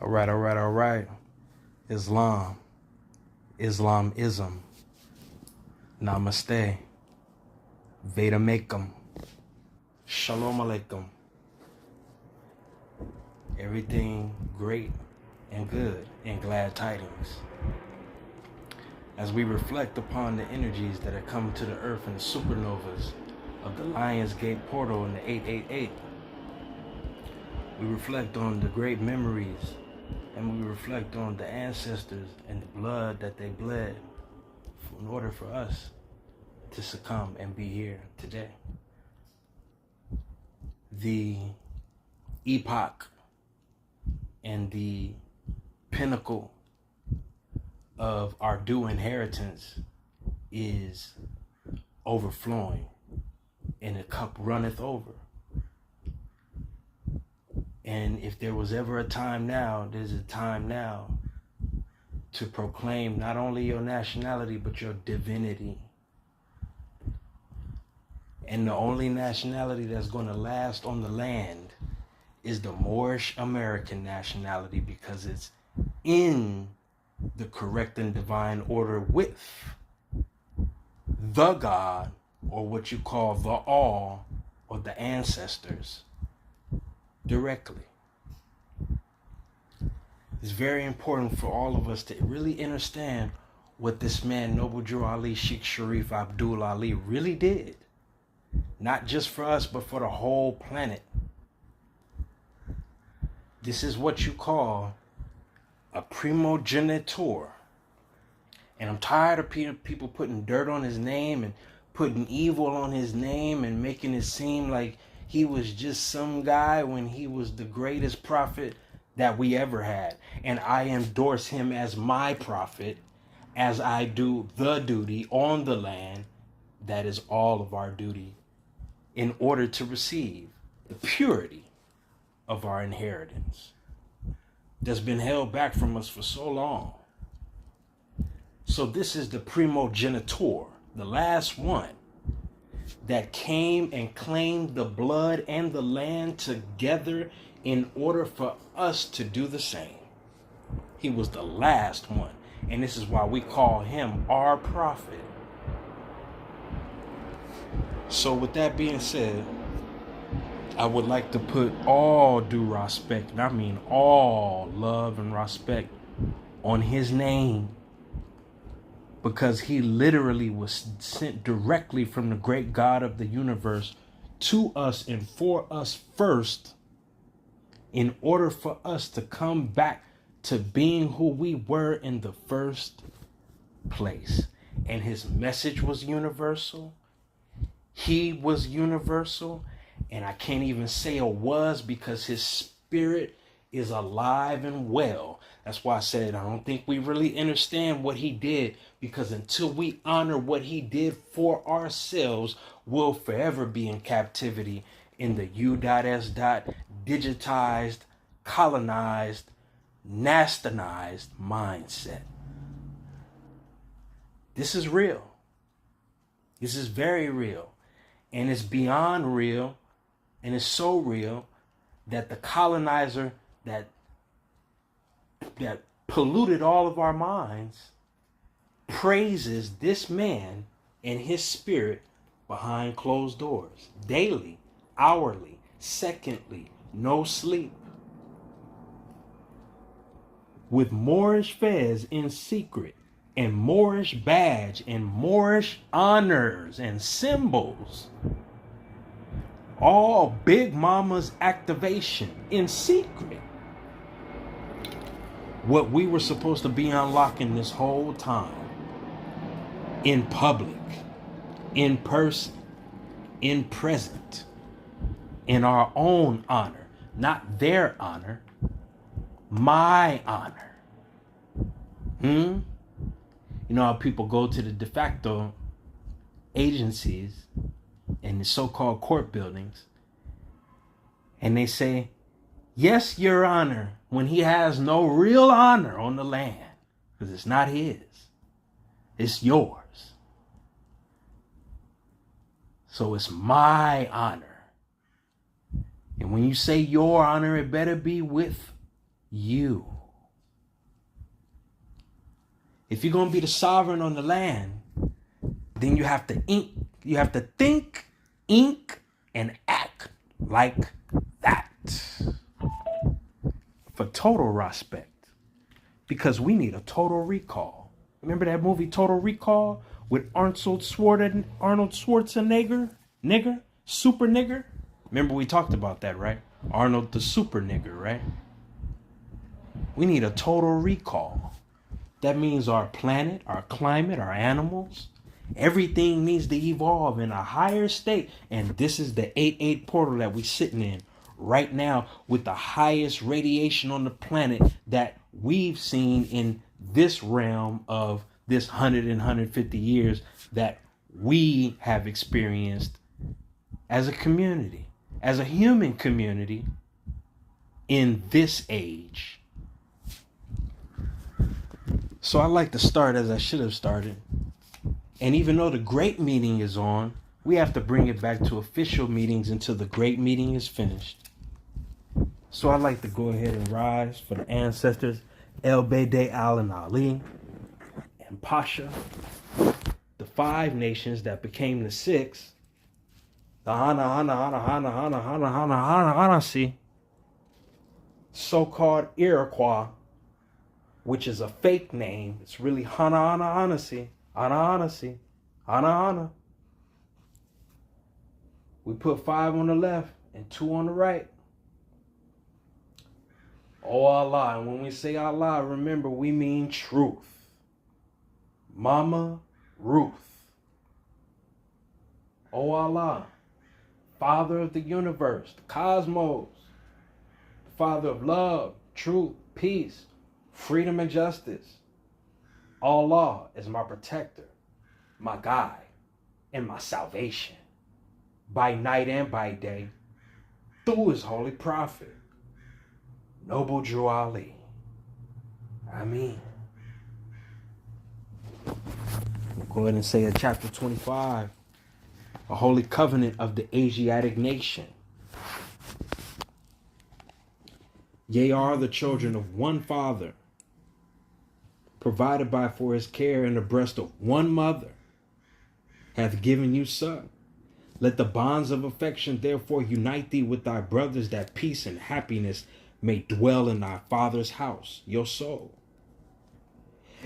All right. Islam, Islamism, Namaste, Veda Makem, Shalom Alaikum. Everything great and good and glad tidings. As we reflect upon the energies that are coming to the earth in the supernovas of the Lion's Gate portal in the 888, we reflect on the great memories and we reflect on the ancestors and the blood that they bled in order for us to succumb and be here today. The epoch and the pinnacle of our due inheritance is overflowing, and the cup runneth over. And if there was ever a time now, there's a time now to proclaim not only your nationality, but your divinity. And the only nationality that's going to last on the land is the Moorish American nationality, because it's in the correct and divine order with the God, or what you call the all, or the ancestors, directly. It's very important for all of us to really understand what this man, Noble Drew Ali, Sheikh Sharif Abdul Ali, really did. Not just for us, but for the whole planet. This is what you call a primogenitor. And I'm tired of people putting dirt on his name and putting evil on his name and making it seem like he was just some guy when he was the greatest prophet that we ever had. And I endorse him as my prophet, as I do the duty on the land that is all of our duty, in order to receive the purity of our inheritance that's been held back from us for so long. So this is the primogenitor, the last one that came and claimed the blood and the land together in order for us to do the same. He was the last one, and this is why we call him our prophet. So with that being said, I would like to put all due respect, and I mean all love and respect, on his name, because he literally was sent directly from the great God of the universe to us and for us first, in order for us to come back to being who we were in the first place. And his message was universal. He was universal. And I can't even say it was, because his spirit is alive and well. That's why I said I don't think we really understand what he did, because until we honor what he did for ourselves, we'll forever be in captivity in the U.S. digitized, colonized, nastinized mindset. This is real. This is very real. And it's beyond real. And it's so real that the colonizer that polluted all of our minds praises this man and his spirit behind closed doors, daily, hourly, secondly, no sleep, with Moorish fez in secret, and Moorish badge, and Moorish honors and symbols. All Big Mama's activation in secret. What we were supposed to be unlocking this whole time. In public. In person. In present. In our own honor. Not their honor. My honor. You know how people go to the de facto agencies in the so-called court buildings, and they say, yes, your honor, when he has no real honor on the land, because it's not his, it's yours. So it's my honor. And when you say your honor, it better be with you. If you're going to be the sovereign on the land, then you have to think, ink, and act like that. For total respect. Because we need a total recall. Remember that movie Total Recall with Arnold Schwarzenegger? Super nigger? Remember we talked about that, right? Arnold the super nigger, right? We need a total recall. That means our planet, our climate, our animals, everything needs to evolve in a higher state. And this is the 8-8 portal that we're sitting in right now with the highest radiation on the planet that we've seen in this realm of this 100 and 150 years that we have experienced as a community, as a human community in this age. So I like to start as I should have started. And even though the great meeting is on, we have to bring it back to official meetings until the great meeting is finished. So I like to go ahead and rise for the ancestors, El Bede Al and Ali and Pasha, the 5 nations that became the 6, the Hanasi, so-called Iroquois, which is a fake name. It's really Hanasi. We put 5 on the left and 2 on the right. Oh Allah, and when we say Allah, remember we mean truth. Mama Ruth. Oh Allah, Father of the universe, the cosmos, the Father of love, truth, peace, freedom and justice. Allah is my protector, my guide, and my salvation, by night and by day, through his holy prophet, Noble Drew Ali. Ameen. We'll go ahead and say at chapter 25, a holy covenant of the Asiatic nation. Ye are the children of one father, provided by for his care in the breast of one mother, hath given you son. Let the bonds of affection therefore unite thee with thy brothers, that peace and happiness may dwell in thy father's house, your soul.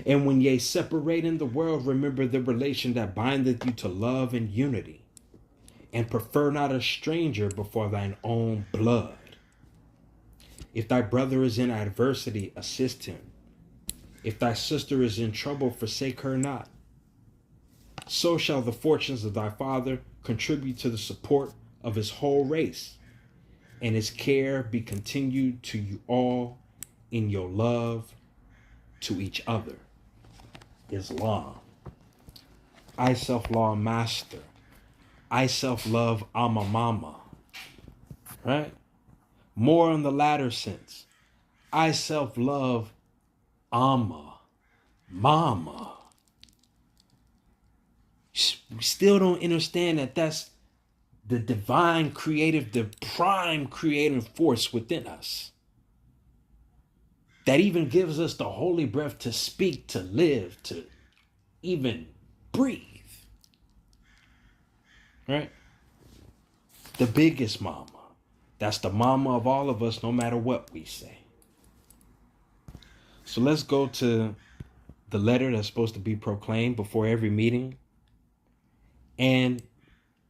And when ye separate in the world, remember the relation that bindeth you to love and unity, and prefer not a stranger before thine own blood. If thy brother is in adversity, assist him. If thy sister is in trouble, forsake her not. So shall the fortunes of thy father contribute to the support of his whole race, and his care be continued to you all in your love to each other. Islam. I self-law master. I self-love ama mama. Right? More in the latter sense. I self-love ama mama. We still don't understand that that's the divine creative, the prime creative force within us. That even gives us the holy breath to speak, to live, to even breathe. Right? The biggest mama. That's the mama of all of us, no matter what we say. So let's go to the letter that's supposed to be proclaimed before every meeting. And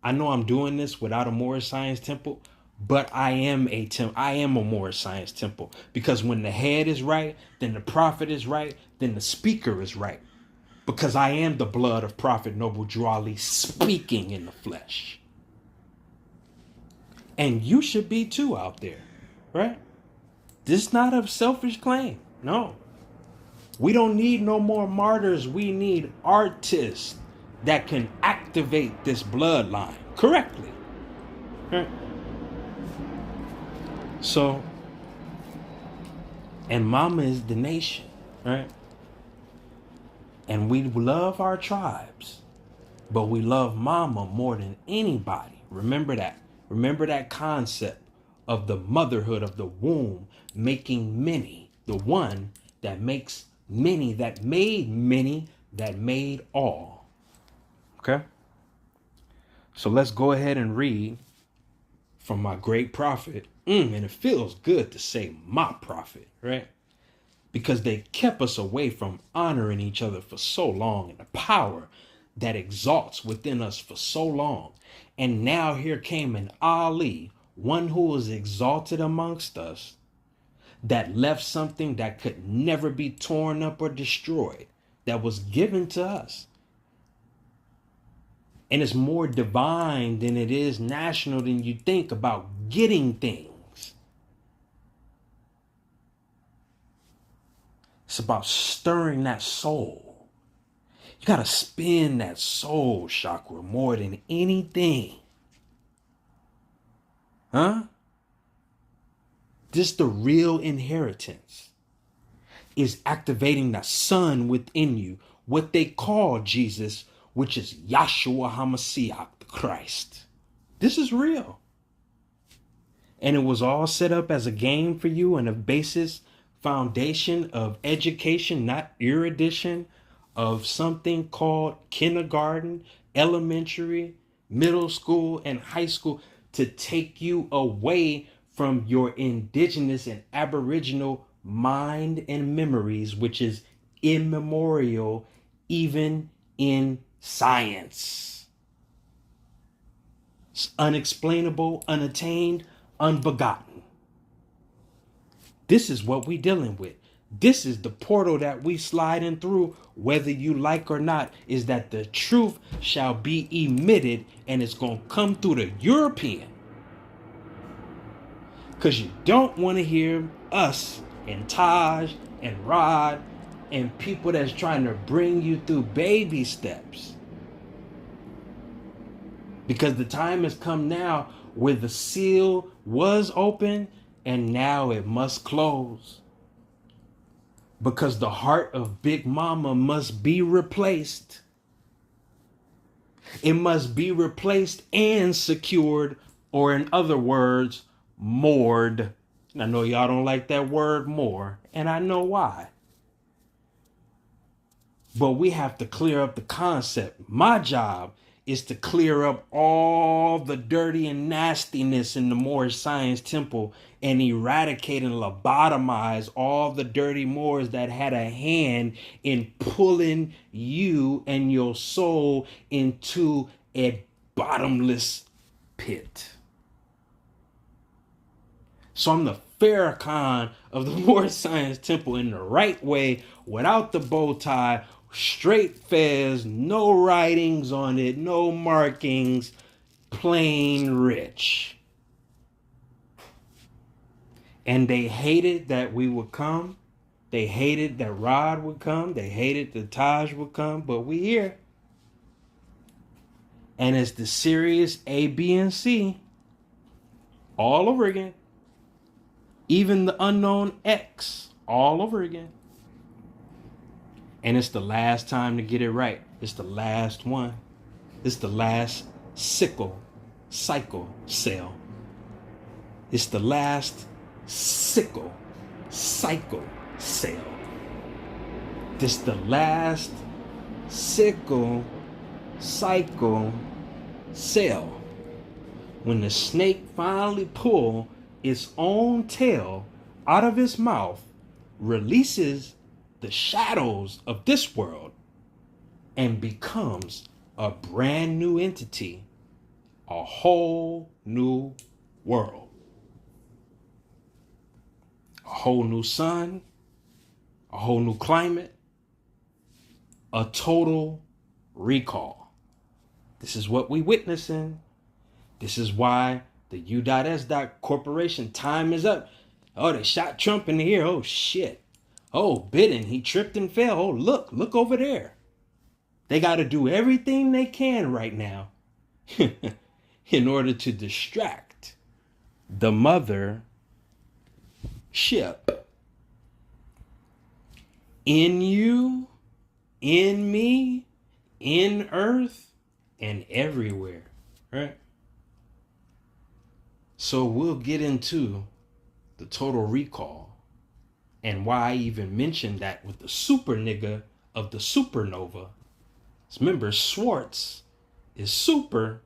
I know I'm doing this without a Moor Science Temple, but I am a Moor Science Temple, because when the head is right, then the prophet is right, then the speaker is right, because I am the blood of Prophet Noble Drew Ali speaking in the flesh. And you should be too out there, right? This is not a selfish claim. No. We don't need no more martyrs. We need artists that can activate this bloodline correctly. Right? So, and mama is the nation, right? And we love our tribes, but we love mama more than anybody. Remember that. Remember that concept of the motherhood of the womb making many The one that makes many, that made all. Okay? So let's go ahead and read from my great prophet. And it feels good to say my prophet, right? Because they kept us away from honoring each other for so long, and the power that exalts within us for so long. And now here came an Ali, one who was exalted amongst us, that left something that could never be torn up or destroyed, that was given to us. And it's more divine than it is national than you think about getting things. It's about stirring that soul. You got to spin that soul chakra more than anything. Huh? This the real inheritance. Is activating the son within you. What they call Jesus, which is Yahshua HaMashiach, the Christ. This is real. And it was all set up as a game for you and a basis foundation of education, not erudition, of something called kindergarten, elementary, middle school, and high school, to take you away from your indigenous and aboriginal mind and memories, which is immemorial even in science. It's unexplainable, unattained, unbegotten. This is what we dealing with. This is the portal that we sliding through, whether you like or not, is that the truth shall be emitted, and it's going to come through the European. Because you don't want to hear us and Taj and Rod and people that's trying to bring you through baby steps. Because the time has come now where the seal was open and now it must close. Because the heart of Big Mama must be replaced. It must be replaced and secured, or in other words, moored. And I know y'all don't like that word more, and I know why. But we have to clear up the concept. My job is to clear up all the dirty and nastiness in the Moorish Science Temple and eradicate and lobotomize all the dirty Moors that had a hand in pulling you and your soul into a bottomless pit. So I'm the Farrakhan of the Moorish Science Temple in the right way, without the bow tie, straight fez, no writings on it, no markings, plain rich. And they hated that we would come. They hated that Rod would come. They hated that Taj would come, but we here. And it's the serious A, B, and C all over again. Even the unknown X all over again. And it's the last time to get it right. It's the last one. It's the last cycle cell. It's the last cycle cell. This the last cycle cell. When the snake finally pull its own tail out of its mouth, releases the shadows of this world, and becomes a brand new entity, a whole new world, a whole new sun, a whole new climate, a total recall. This is what we witnessing. This is why the U.S. Corporation time is up. Oh, they shot Trump in the ear. Oh, shit. Oh, Biden, he tripped and fell. Oh, look over there. They got to do everything they can right now in order to distract the mother ship. In you, in me, in earth, and everywhere. Right? So we'll get into the total recall And why I even mentioned that with the super nigga of the supernova. Remember, Schwartz is super,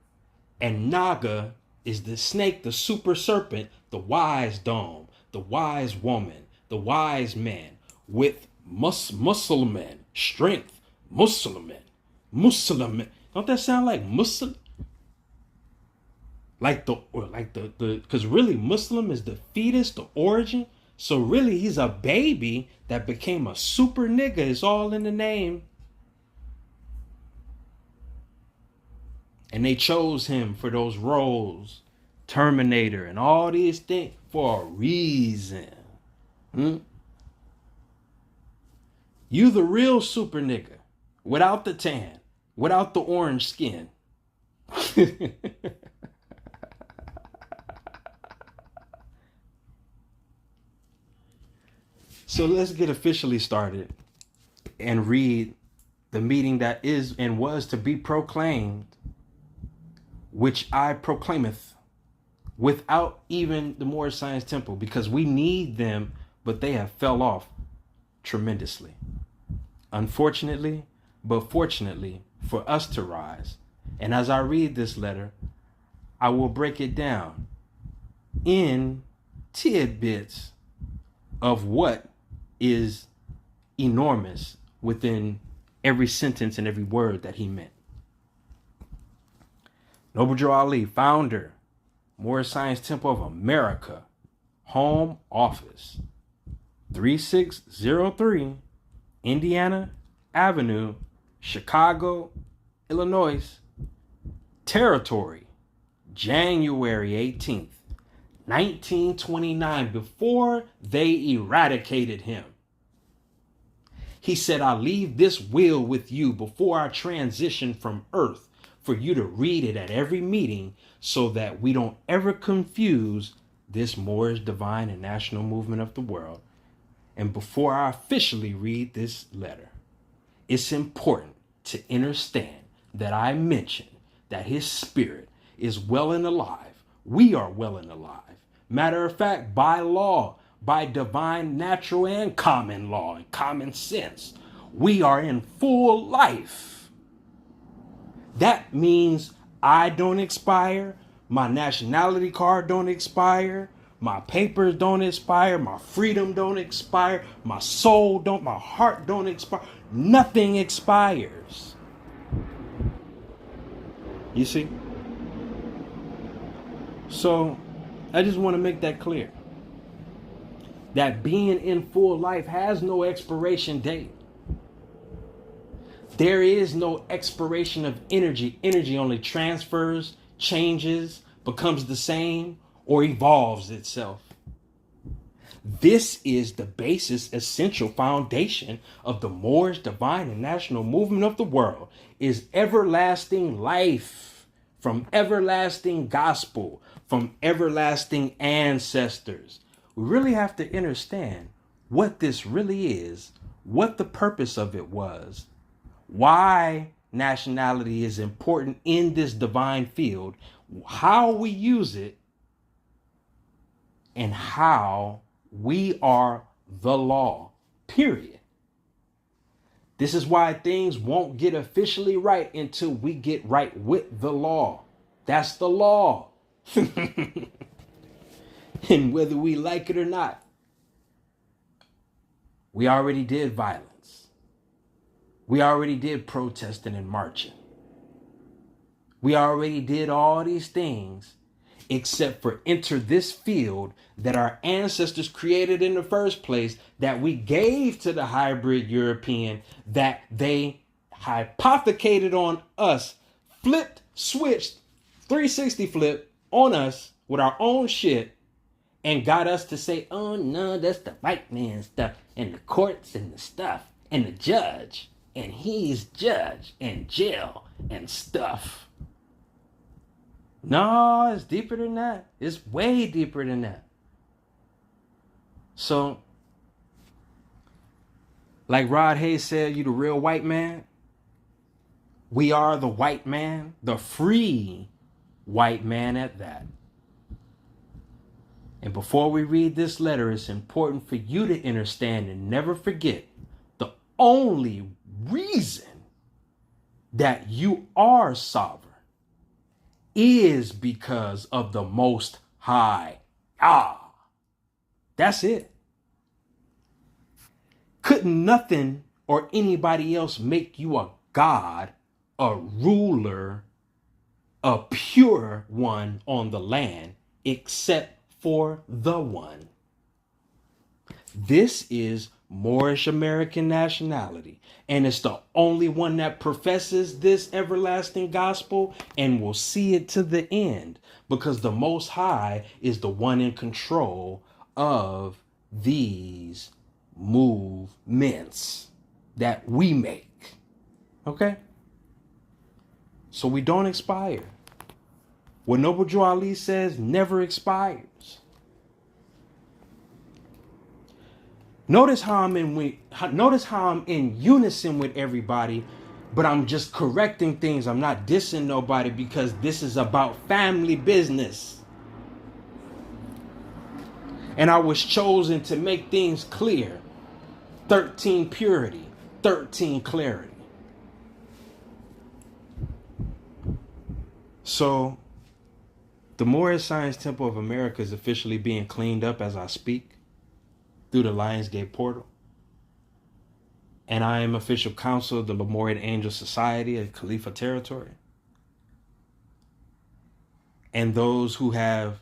and Naga is the snake, the super serpent, the wise dome, the wise woman, the wise man with Muslim strength, Muslim. Don't that sound like Muslim? Like the because really Muslim is the fetus, the origin. So really he's a baby that became a super nigga. It's all in the name. And they chose him for those roles, Terminator and all these things, for a reason. You the real super nigga, without the tan, without the orange skin. So let's get officially started and read the meeting that is and was to be proclaimed, which I proclaimeth, without even the Moor Science Temple, because we need them, but they have fell off tremendously. Unfortunately, but fortunately for us to rise. And as I read this letter, I will break it down in tidbits of what is enormous within every sentence and every word that he meant. Noble Joe Ali, founder, Moor Science Temple of America, home office, 3603 Indiana Avenue, Chicago, Illinois, territory, January 18th, 1929, before they eradicated him. He said, I leave this will with you before I transition from earth for you to read it at every meeting so that we don't ever confuse this Moorish divine and national movement of the world. And before I officially read this letter, it's important to understand that I mentioned that his spirit is well and alive. We are well and alive. Matter of fact, by law, by divine, natural, and common law and common sense, we are in full life. That means I don't expire, my nationality card don't expire, my papers don't expire, my freedom don't expire, my soul don't, my heart don't expire. Nothing expires. You see? So I just want to make that clear. That being in full life has no expiration date. There is no expiration of energy. Energy only transfers, changes, becomes the same, or evolves itself. This is the basis, essential foundation of the Moorish divine and national movement of the world, is everlasting life, from everlasting gospel, from everlasting ancestors. We really have to understand what this really is, what the purpose of it was, why nationality is important in this divine field, how we use it, and how we are the law, period. This is why things won't get officially right until we get right with the law. That's the law. And whether we like it or not, we already did violence. We already did protesting and marching. We already did all these things except for enter this field that our ancestors created in the first place, that we gave to the hybrid European, that they hypothecated on us, flipped, switched, 360 flip on us with our own shit, and got us to say, oh no, that's the white man stuff, and the courts and the stuff, and the judge, and he's judge and jail and stuff. No, it's deeper than that. It's way deeper than that. So, like Rod Hayes said, you the real white man. We are the white man, the free white man at that. And before we read this letter, it's important for you to understand and never forget the only reason that you are sovereign is because of the Most High. That's it. Couldn't nothing or anybody else make you a God, a ruler, a pure one on the land, except for the one. This is Moorish American nationality, and it's the only one that professes this everlasting gospel and will see it to the end, because the Most High is the one in control of these movements that we make. Okay? So we don't expire. What Noble Drew Ali says never expires. Notice how I'm in unison with everybody, but I'm just correcting things. I'm not dissing nobody because this is about family business. And I was chosen to make things clear. 13 purity, 13 clarity. So the Moorish Science Temple of America is officially being cleaned up as I speak through the Lionsgate portal. And I am official counsel of the Lemorid Angel Society of Khalifa territory. And those who have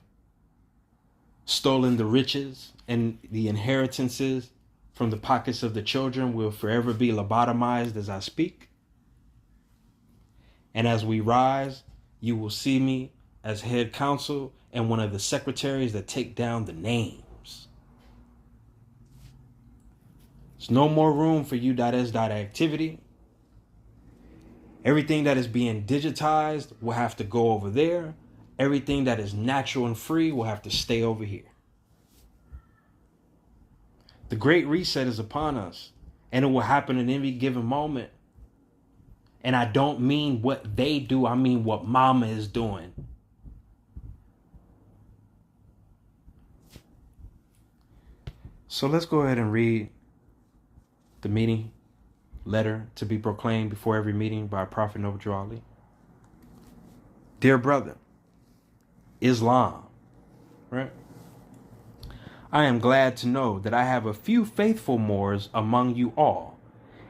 stolen the riches and the inheritances from the pockets of the children will forever be lobotomized as I speak. And as we rise, you will see me as head counsel and one of the secretaries that take down the names. There's no more room for U.S. activity. Everything that is being digitized will have to go over there. Everything that is natural and free will have to stay over here. The Great Reset is upon us, and it will happen at any given moment. And I don't mean what they do, I mean what Mama is doing. So let's go ahead and read the meeting letter to be proclaimed before every meeting by Prophet Noble Drew Ali. Dear brother, Islam, right? I am glad to know that I have a few faithful Moors among you all,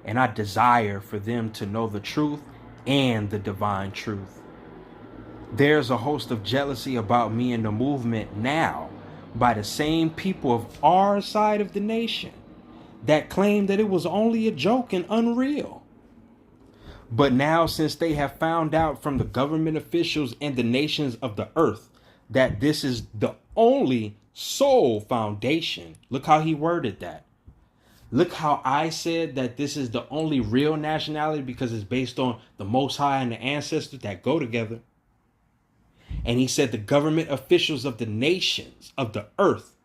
and I desire for them to know the truth and the divine truth. There's a host of jealousy about me and the movement now by the same people of our side of the nation that claim that it was only a joke and unreal. But now, since they have found out from the government officials and the nations of the earth that this is the only sole foundation, look how he worded that. Look how I said that this is the only real nationality because it's based on the Most High and the ancestors that go together. And he said the government officials of the nations of the earth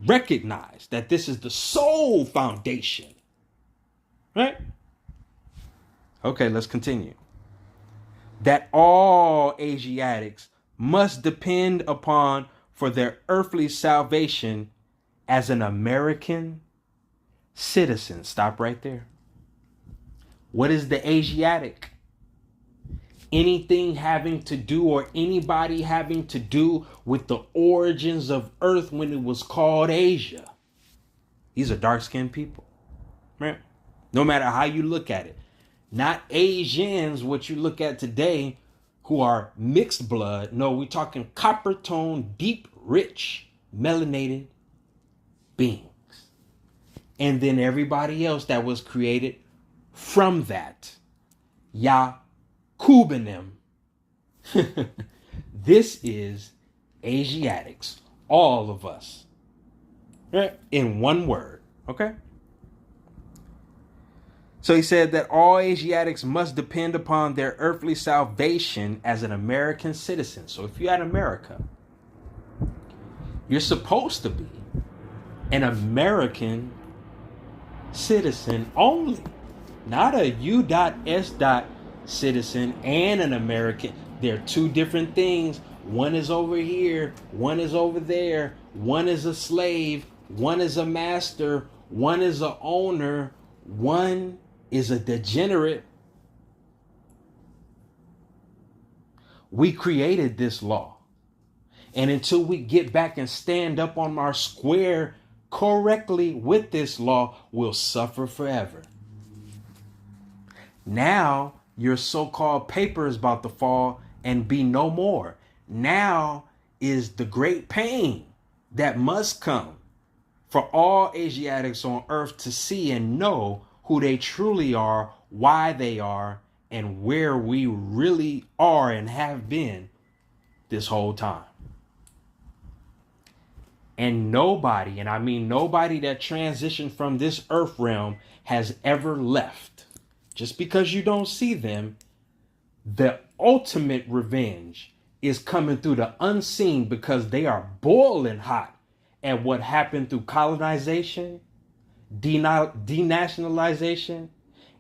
recognize that this is the sole foundation. Right? Okay, let's continue. That all Asiatics must depend upon for their earthly salvation as an American citizen. Stop right there. What is the Asiatic? Anything having to do or anybody having to do with the origins of Earth when it was called Asia. These are dark-skinned people, right? No matter how you look at it. Not Asians, what you look at today, who are mixed blood. No, we're talking copper-toned, deep, rich, melanated beings. And then everybody else that was created from that. Yakubanim. This is Asiatics. All of us. Right? In one word. Okay? So he said that all Asiatics must depend upon their earthly salvation as an American citizen. So if you're at America, you're supposed to be an American citizen only. Not a U.S. citizen and an American. They're two different things. One is over here. One is over there. one is a slave, one is a master, one is a owner, one is a degenerate. We created this law. And until we get back and stand up on our square correctly with this law, we'll suffer forever. Now your so-called paper is about to fall and be no more. Now is the great pain that must come for all Asiatics on earth to see and know who they truly are, why they are, and where we really are and have been this whole time. And nobody, and I mean nobody that transitioned from this earth realm has ever left. Just because you don't see them, the ultimate revenge is coming through the unseen, because they are boiling hot at what happened through colonization, denationalization,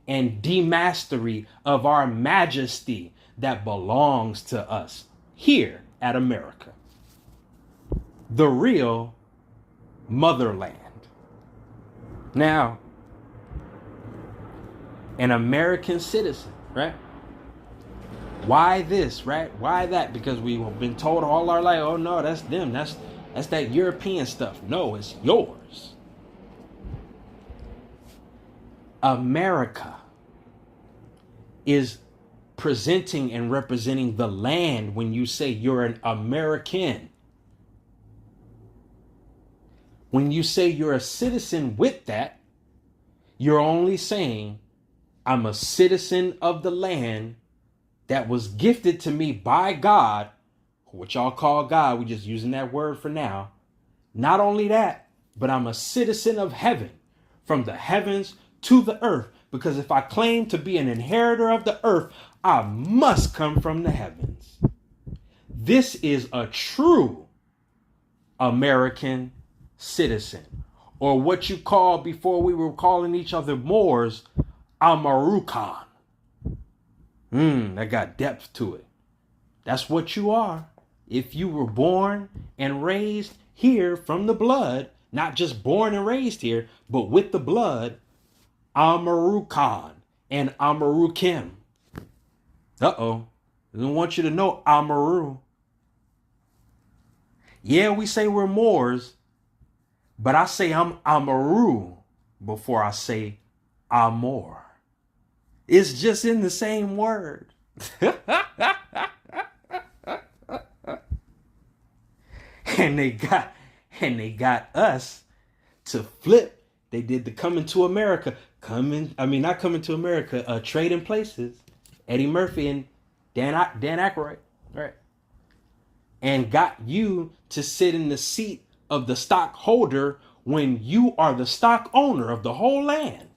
and demastery of our majesty that belongs to us here at America, the real motherland. Now, an American citizen, right? Why this, right? Why that? Because we've been told all our life, oh no, that's them. That's that European stuff. No, it's yours. America is presenting and representing the land when you say you're an American. When you say you're a citizen with that, you're only saying, I'm a citizen of the land that was gifted to me by God, what y'all call God. We're just using that word for now. Not only that, but I'm a citizen of heaven, from the heavens to the earth. Because if I claim to be an inheritor of the earth, I must come from the heavens. This is a true American citizen, or what you call, before we were calling each other Moors, Amarukan. That got depth to it. That's what you are. If you were born and raised here from the blood, not just born and raised here, but with the blood, Amarukan and Amarukim. I don't want you to know Amaru. Yeah, we say we're Moors, but I say I'm Amaru before I say Amor. It's just in the same word. And they got us to flip. They did the Coming to America. Not Coming to America, Trading Places. Eddie Murphy and Dan Aykroyd, right? And got you to sit in the seat of the stockholder when you are the stock owner of the whole land.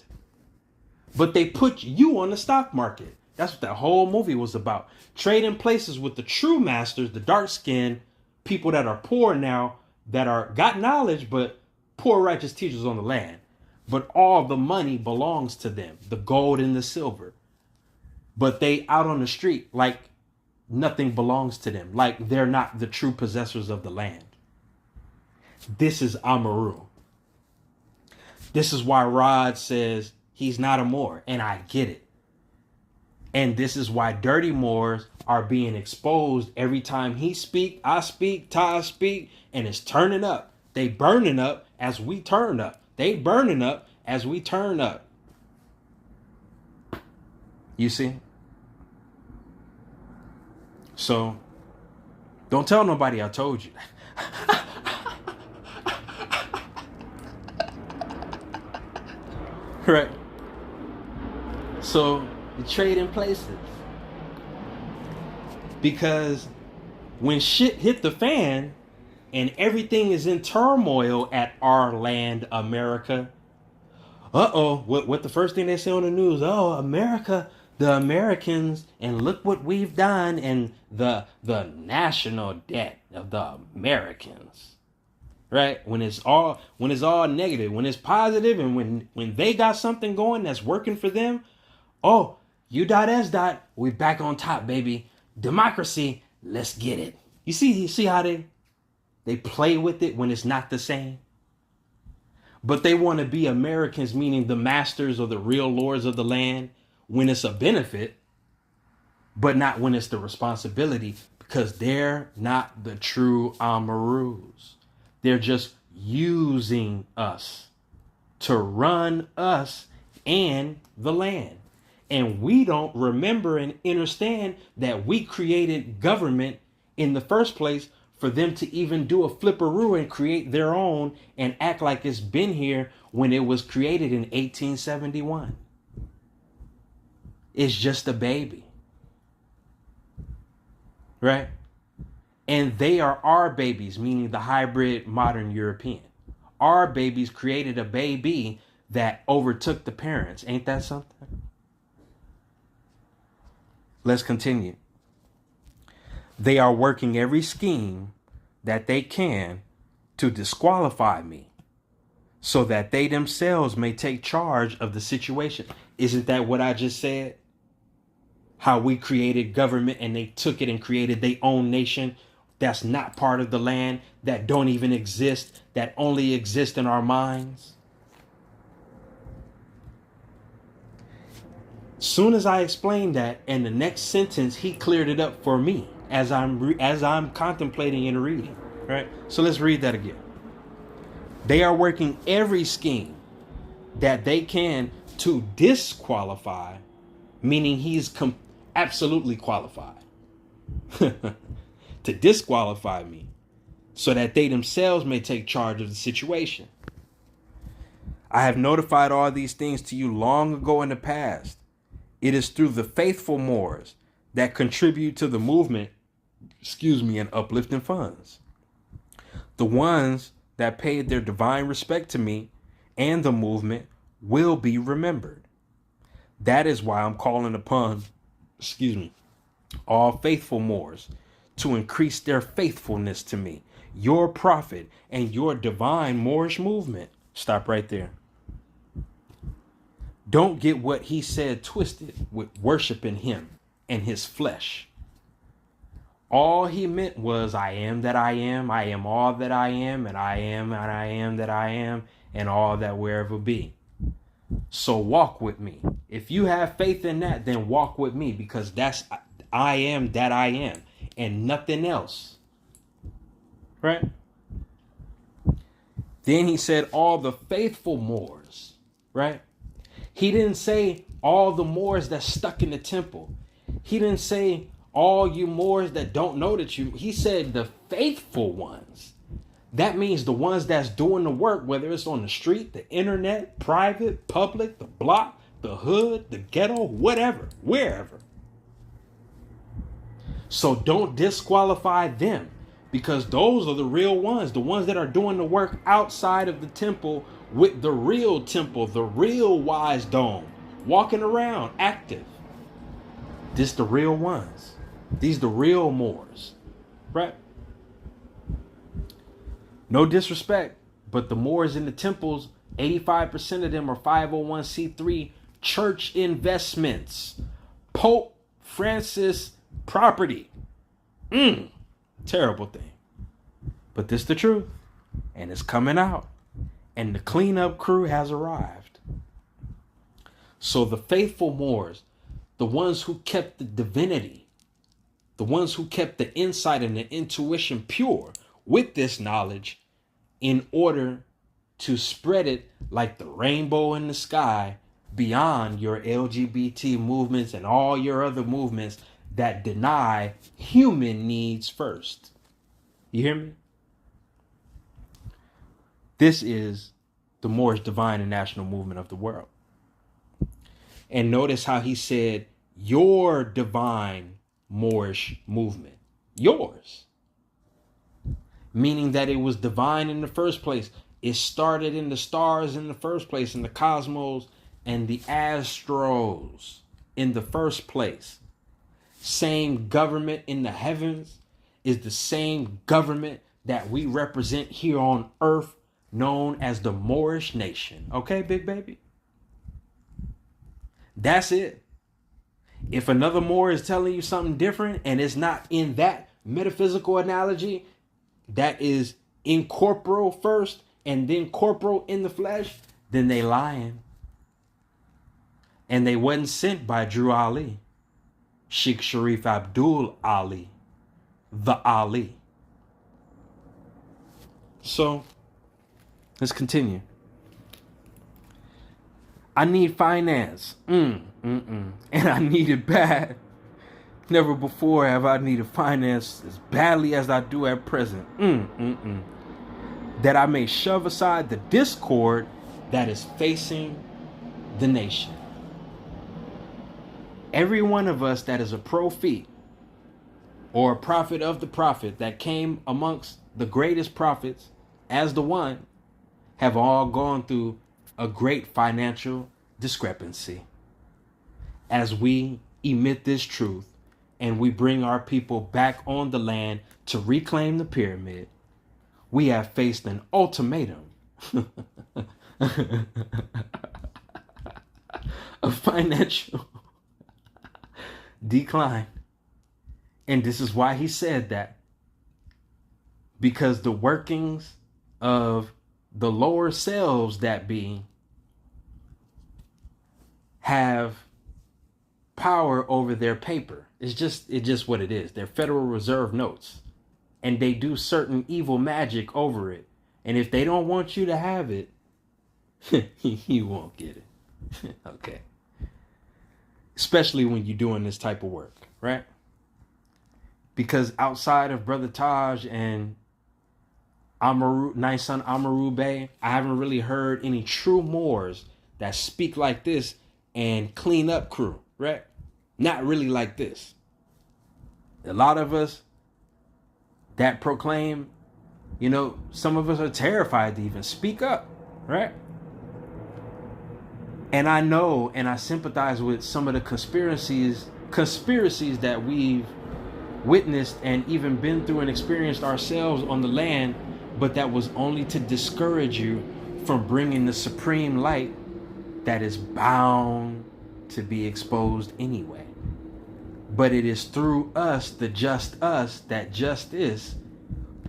But they put you on the stock market. That's what that whole movie was about. Trading places with the true masters, the dark-skinned people that are poor now, that are got knowledge, but poor righteous teachers on the land. But all the money belongs to them, the gold and the silver. But they out on the street like nothing belongs to them, like they're not the true possessors of the land. This is Amaru. This is why Rod says he's not a Moor, and I get it. And this is why dirty Moors are being exposed every time he speak, I speak, Ty speak, and it's turning up. They burning up as we turn up. They burning up as we turn up. You see? So, don't tell nobody I told you. Right? So, the Trading Places. Because when shit hit the fan and everything is in turmoil at our land, America. What the first thing they say on the news? Oh, America, the Americans, and look what we've done, and the national debt of the Americans. Right? When it's all negative, when it's positive, and when they got something going that's working for them, oh, U.S. we back on top, baby. Democracy, let's get it. You see how they They play with it when it's not the same. But they want to be Americans, meaning the masters or the real lords of the land, when it's a benefit, but not when it's the responsibility, because they're not the true Amaroos. They're just using us to run us and the land. And we don't remember and understand that we created government in the first place for them to even do a flipperoo and create their own and act like it's been here when it was created in 1871. It's just a baby. Right? And they are our babies, meaning the hybrid modern European. Our babies created a baby that overtook the parents. Ain't that something? Let's continue. They are working every scheme that they can to disqualify me so that they themselves may take charge of the situation. Isn't that what I just said? How we created government and they took it and created their own nation that's not part of the land, that don't even exist, that only exist in our minds. Soon as I explained that, and the next sentence, he cleared it up for me as I'm contemplating and reading. Right? So let's read that again. They are working every scheme that they can to disqualify, meaning he's absolutely qualified to disqualify me so that they themselves may take charge of the situation. I have notified all these things to you long ago in the past. It is through the faithful Moors that contribute to the movement, and uplifting funds. The ones that paid their divine respect to me and the movement will be remembered. That is why I'm calling upon, all faithful Moors to increase their faithfulness to me, your prophet, and your divine Moorish movement. Stop right there. Don't get what he said twisted with worshiping him and his flesh. All he meant was, I am that I am all that I am, and I am that I am, and all that will ever be. So walk with me. If you have faith in that, then walk with me, because that's I am that I am and nothing else. Right? Then he said all the faithful Moors, right? He didn't say all the Moors that stuck in the temple. He didn't say all you Moors that don't know that you. He said the faithful ones. That means the ones that's doing the work, whether it's on the street, the internet, private, public, the block, the hood, the ghetto, whatever, wherever. So don't disqualify them, because those are the real ones, the ones that are doing the work outside of the temple with the real temple, the real wise dome, walking around active. This the real ones. These the real Moors, right? No disrespect, but the Moors in the temples, 85% of them are 501c3 church investments. Pope Francis property. Terrible thing. But this the truth. And it's coming out. And the cleanup crew has arrived. So the faithful Moors, the ones who kept the divinity, the ones who kept the insight and the intuition pure with this knowledge, in order to spread it like the rainbow in the sky beyond your LGBT movements and all your other movements that deny human needs first. You hear me? This is the Moorish divine and national movement of the world. And notice how he said, your divine Moorish movement. Yours. Meaning that it was divine in the first place. It started in the stars in the first place, in the cosmos and the astros in the first place. Same government in the heavens is the same government that we represent here on earth, known as the Moorish nation. Okay, big baby? That's it. If another Moor is telling you something different and it's not in that metaphysical analogy, that is incorporeal first and then corporal in the flesh, then they lying. And they wasn't sent by Drew Ali, Sheikh Sharif Abdul Ali, the Ali. So let's continue. I need finance. And I need it bad. Never before have I needed finance as badly as I do at present. That I may shove aside the discord that is facing the nation. Every one of us that is a prophet or a prophet of the prophet that came amongst the greatest prophets as the one have all gone through a great financial discrepancy. As we emit this truth and we bring our people back on the land to reclaim the pyramid, we have faced an ultimatum of financial decline. And this is why he said that. Because the workings of the lower selves that be have power over their paper. It's just what it is. They're Federal Reserve notes. And they do certain evil magic over it. And if they don't want you to have it, you won't get it. Okay. Especially when you're doing this type of work, right? Because outside of Brother Taj and Amaru, nice son Amaru Bey, I haven't really heard any true Moors that speak like this and clean up crew, right? Not really like this. A lot of us that proclaim, some of us are terrified to even speak up, right? And I know and I sympathize with some of the conspiracies that we've witnessed and even been through and experienced ourselves on the land, but that was only to discourage you from bringing the supreme light that is bound to be exposed anyway. But it is through us, the just us, that justice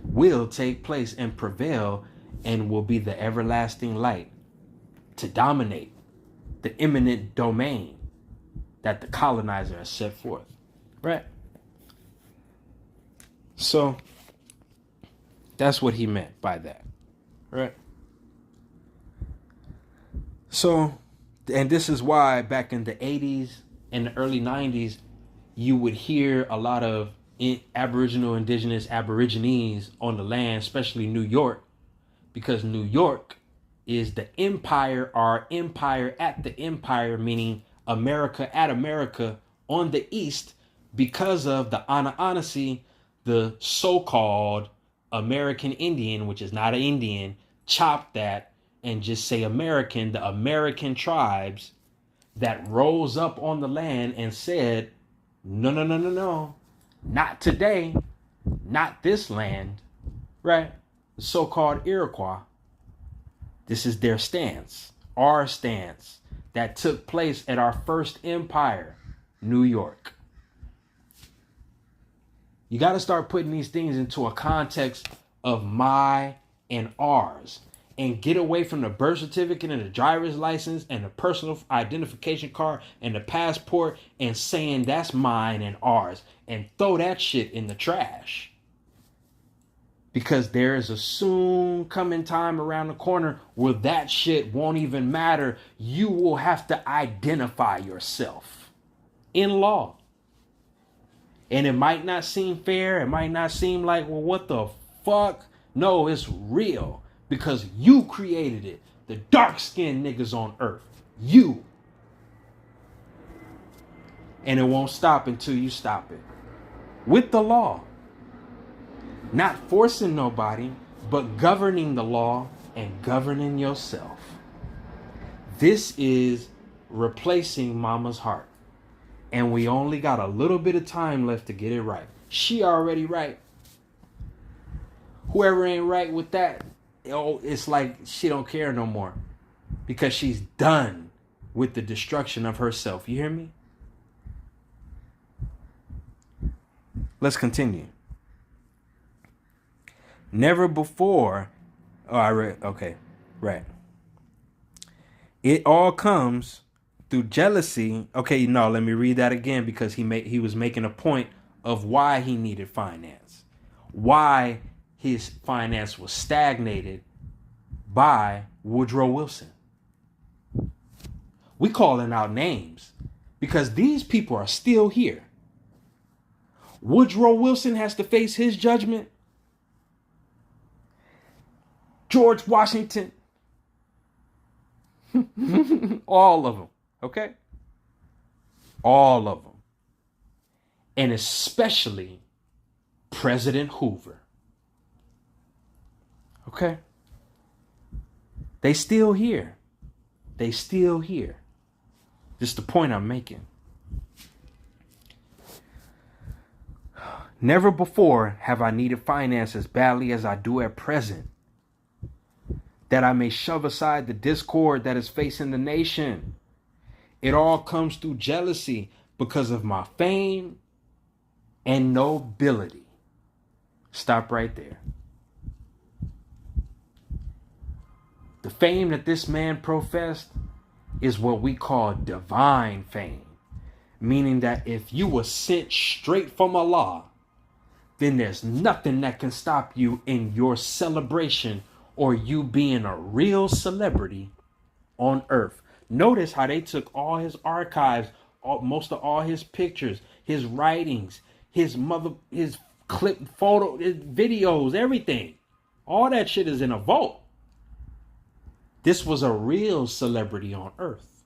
will take place and prevail and will be the everlasting light to dominate the imminent domain that the colonizer has set forth. Right? So that's what he meant by that. Right? So, and this is why back in the 80s and the early 90s, you would hear a lot of Aboriginal, indigenous Aborigines on the land, especially New York, because New York is the empire, our empire at the empire, meaning America at America on the east, because of the Anaanasi, the so-called American Indian, which is not an Indian, chop that and just say American, the American tribes that rose up on the land and said, no, not today, not this land, right? The so-called Iroquois. This is their stance, our stance that took place at our first empire, New York. You got to start putting these things into a context of my and ours, and get away from the birth certificate and the driver's license and the personal identification card and the passport and saying that's mine and ours, and throw that shit in the trash. Because there is a soon coming time around the corner where that shit won't even matter. You will have to identify yourself in law. And it might not seem fair. It might not seem like, well, what the fuck? No, it's real. Because you created it. The dark-skinned niggas on earth. You. And it won't stop until you stop it. With the law. Not forcing nobody, but governing the law and governing yourself. This is replacing mama's heart. And we only got a little bit of time left to get it right. She already right. Whoever ain't right with that, it's like she don't care no more. Because she's done with the destruction of herself. You hear me? Let's continue. Never before. Oh, I read. Okay, right. It all comes through jealousy. Okay, no, let me read that again because he was making a point of why he needed finance, why his finance was stagnated by Woodrow Wilson. We calling out names because these people are still here. Woodrow Wilson has to face his judgment. George Washington. All of them. Okay? All of them. And especially President Hoover. Okay? They still here. They still here. Just the point I'm making. Never before have I needed finance as badly as I do at present, that I may shove aside the discord that is facing the nation. It all comes through jealousy because of my fame and nobility. Stop right there. The fame that this man professed is what we call divine fame, meaning that if you were sent straight from Allah, then there's nothing that can stop you in your celebration or you being a real celebrity on earth. Notice how they took all his archives, most of all his pictures, his writings, his clip photo, his videos, everything. All that shit is in a vault. This was a real celebrity on earth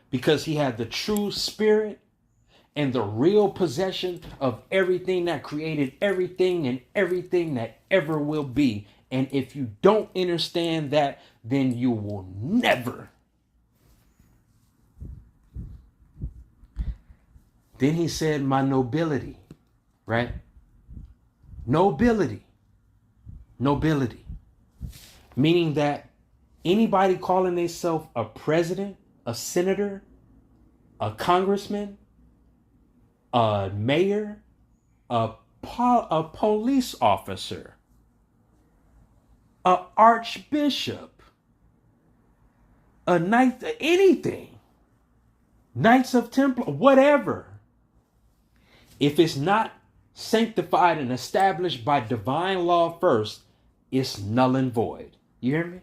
because he had the true spirit and the real possession of everything that created everything and everything that ever will be. And if you don't understand that, then you will never. Then he said, my nobility, right? Nobility. Nobility. Meaning that anybody calling themselves a president, a senator, a congressman, a mayor, a police officer, a archbishop, a knight, anything, Knights of Templar, whatever. If it's not sanctified and established by divine law first, it's null and void. You hear me?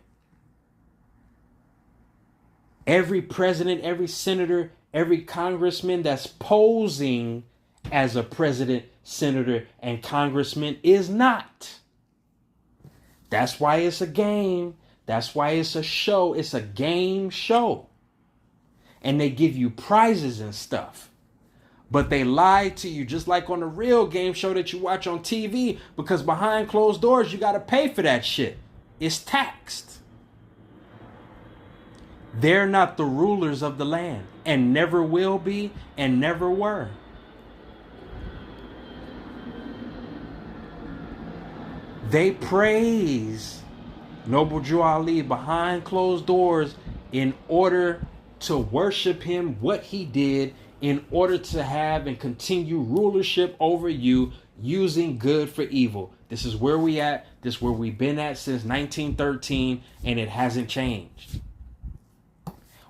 Every president, every senator, every congressman that's posing as a president, senator, and congressman is not. That's why it's a game. That's why it's a show. It's a game show. And they give you prizes and stuff. But they lie to you just like on the real game show that you watch on TV, because behind closed doors, you got to pay for that shit. It's taxed. They're not the rulers of the land and never will be and never were. They praise Noble Drew Ali behind closed doors in order to worship him, what he did, in order to have and continue rulership over you, using good for evil. This is where we at. This is where we've been at since 1913, and it hasn't changed.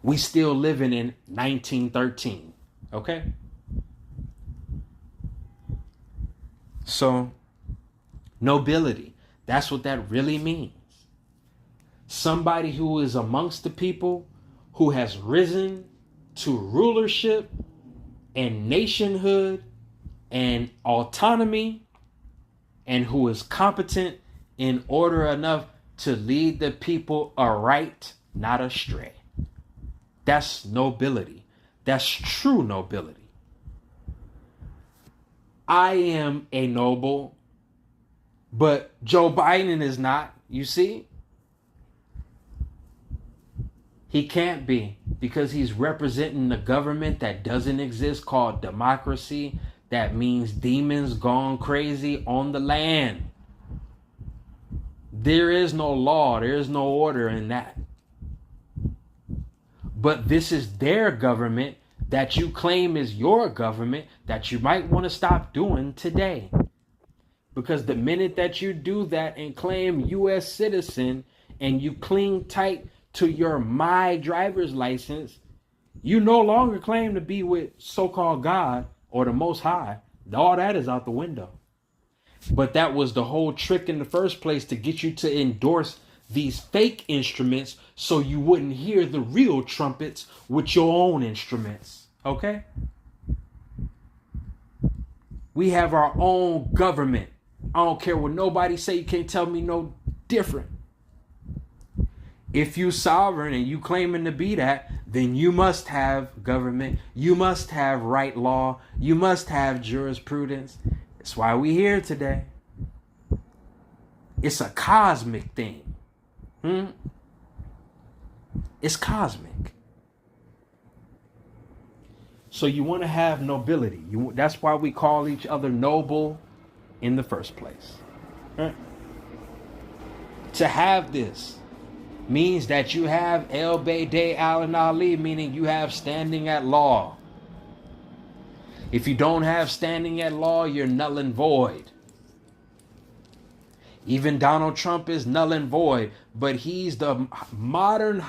We still living in 1913. Okay? So, nobility. That's what that really means. Somebody who is amongst the people, who has risen to rulership and nationhood and autonomy, and who is competent in order enough to lead the people aright, not astray. That's nobility. That's true nobility. I am a noble, but Joe Biden is not, you see? He can't be, because he's representing the government that doesn't exist, called democracy. That means demons gone crazy on the land. There is no law. There is no order in that. But this is their government that you claim is your government that you might want to stop doing today. Because the minute that you do that and claim U.S. citizen and you cling tight to your my driver's license, you no longer claim to be with so-called God or the Most High. All that is out the window. But that was the whole trick in the first place, to get you to endorse these fake instruments so you wouldn't hear the real trumpets with your own instruments. Okay? We have our own government. I don't care what nobody say. You can't tell me no different. If you sovereign and you claiming to be that, then you must have government. You must have right law. You must have jurisprudence. That's why we here today. It's a cosmic thing. It's cosmic. So you want to have nobility. That's why we call each other noble in the first place. Right? To have this means that you have El Bayday Al Ali, meaning you have standing at law. If you don't have standing at law, you're null and void. Even Donald Trump is null and void, but he's the modern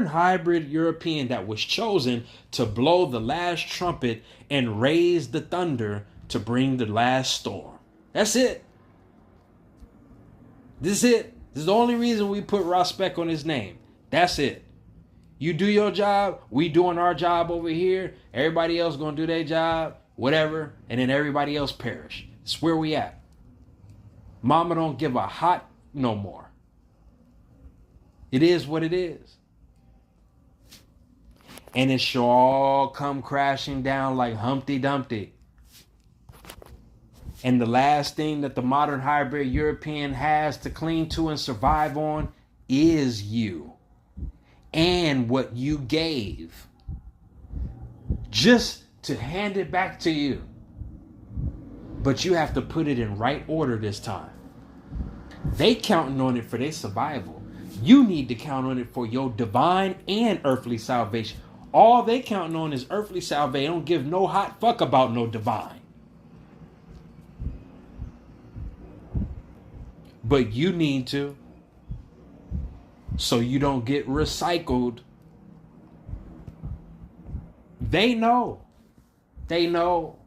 hybrid European that was chosen to blow the last trumpet and raise the thunder to bring the last storm. That's it. This is it. This is the only reason we put respect on his name. That's it. You do your job, we doing our job over here. Everybody else gonna do their job, whatever, and then everybody else perish. It's where we at. Mama don't give a hot no more. It is what it is. And it shall all come crashing down like Humpty Dumpty. And the last thing that the modern hybrid European has to cling to and survive on is you. And what you gave. Just to hand it back to you. But you have to put it in right order this time. They counting on it for their survival. You need to count on it for your divine and earthly salvation. All they counting on is earthly salvation. They don't give no hot fuck about no divine. But you need to. So you don't get recycled. They know. They know.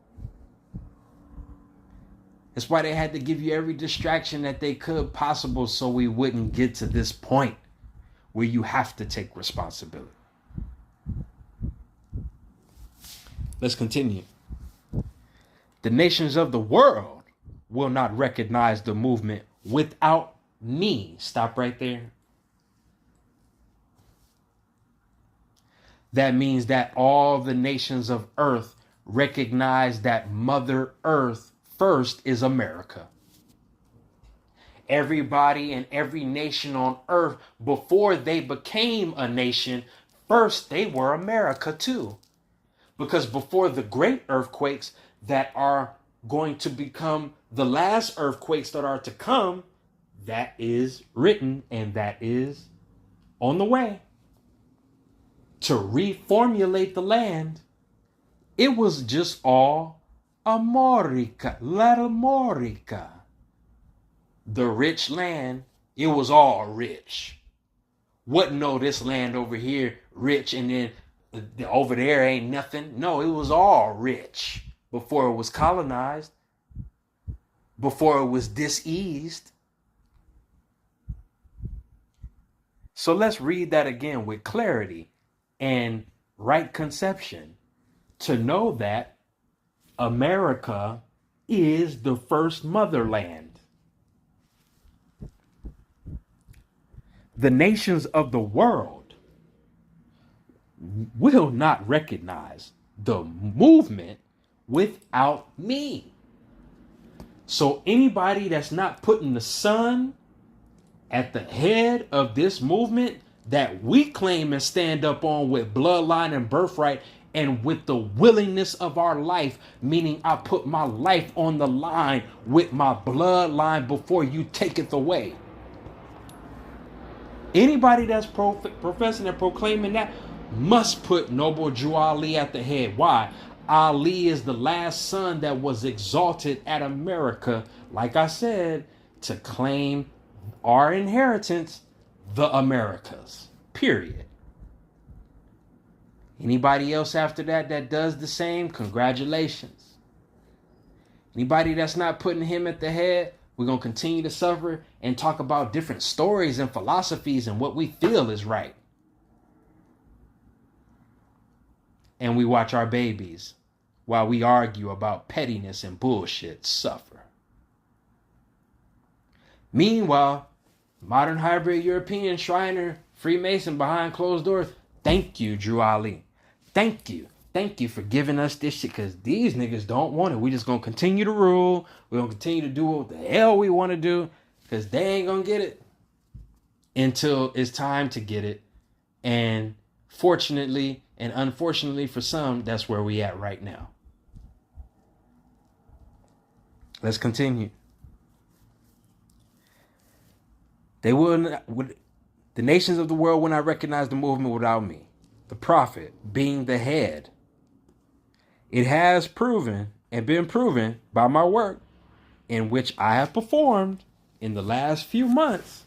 That's why they had to give you every distraction that they could possible so we wouldn't get to this point where you have to take responsibility. Let's continue. The nations of the world will not recognize the movement without me. Stop right there. That means that all the nations of earth recognize that Mother Earth first is America. Everybody and every nation on earth, before they became a nation, first they were America too. Because before the great earthquakes that are going to become the last earthquakes that are to come, that is written and that is on the way. To reformulate the land, it was just all Amorica, Latamorica. The rich land, it was all rich. Wouldn't know this land over here rich and then over there ain't nothing. No, it was all rich before it was colonized, before it was diseased. So let's read that again with clarity and right conception to know that America is the first motherland. The nations of the world will not recognize the movement without me. So anybody that's not putting the sun at the head of this movement that we claim and stand up on with bloodline and birthright and with the willingness of our life, meaning I put my life on the line with my bloodline before you take it away. Anybody that's professing and proclaiming that must put Noble Drew Ali at the head. Why? Ali is the last son that was exalted at America, like I said, to claim our inheritance, the Americas. Period. Anybody else after that does the same, congratulations. Anybody that's not putting him at the head, we're going to continue to suffer and talk about different stories and philosophies and what we feel is right. And we watch our babies while we argue about pettiness and bullshit suffer. Meanwhile, modern hybrid European Shriner Freemason behind closed doors, thank you, Drew Ali. Thank you. Thank you for giving us this shit, because these niggas don't want it. We just going to continue to rule. We're going to continue to do what the hell we want to do, because they ain't going to get it until it's time to get it. And fortunately and unfortunately for some, that's where we at right now. Let's continue. The nations of the world will not recognize the movement without me, the prophet, being the head. It has proven and been proven by my work, in which I have performed in the last few months,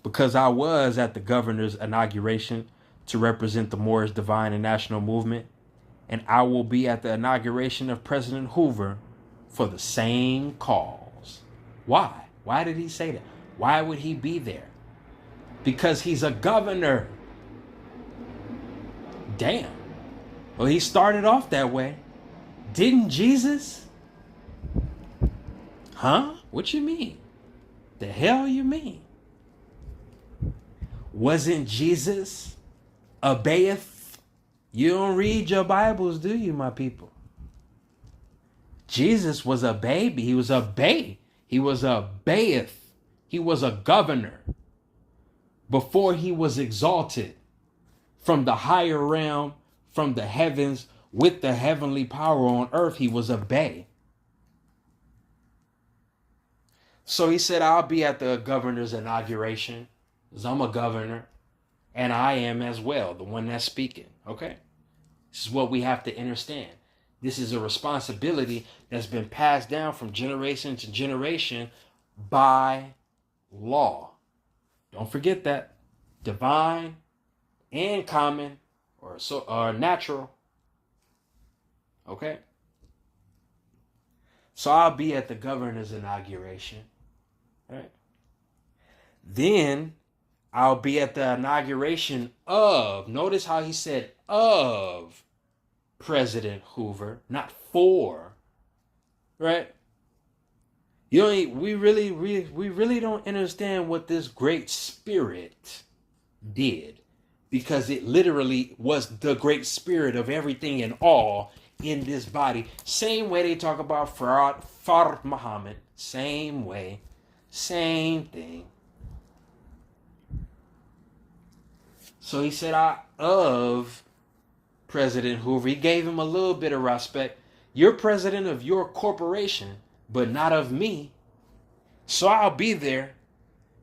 because I was at the governor's inauguration to represent the Moor's divine and national movement, and I will be at the inauguration of President Hoover for the same cause. Why? Why did he say that? Why would he be there? Because he's a governor. Damn. Well, he started off that way. Didn't Jesus? Huh? What you mean? The hell you mean? Wasn't Jesus a baeth? You don't read your Bibles, do you, my people? Jesus was a baby. He was a bae. He was a baeth. He was a governor before he was exalted from the higher realm, from the heavens, with the heavenly power on earth. He was a bae. So he said, I'll be at the governor's inauguration, because I'm a governor, and I am as well, the one that's speaking. Okay? This is what we have to understand. This is a responsibility that's been passed down from generation to generation by law. Don't forget that. Divine and common or natural. Okay? So I'll be at the governor's inauguration. Right? Then I'll be at the inauguration of, notice how he said of President Hoover, not for, right? We really don't understand what this great spirit did, because it literally was the great spirit of everything and all in this body. Same way they talk about Fard Muhammad, same way, same thing. So he said, of President Hoover. He gave him a little bit of respect. You're president of your corporation, but not of me. So I'll be there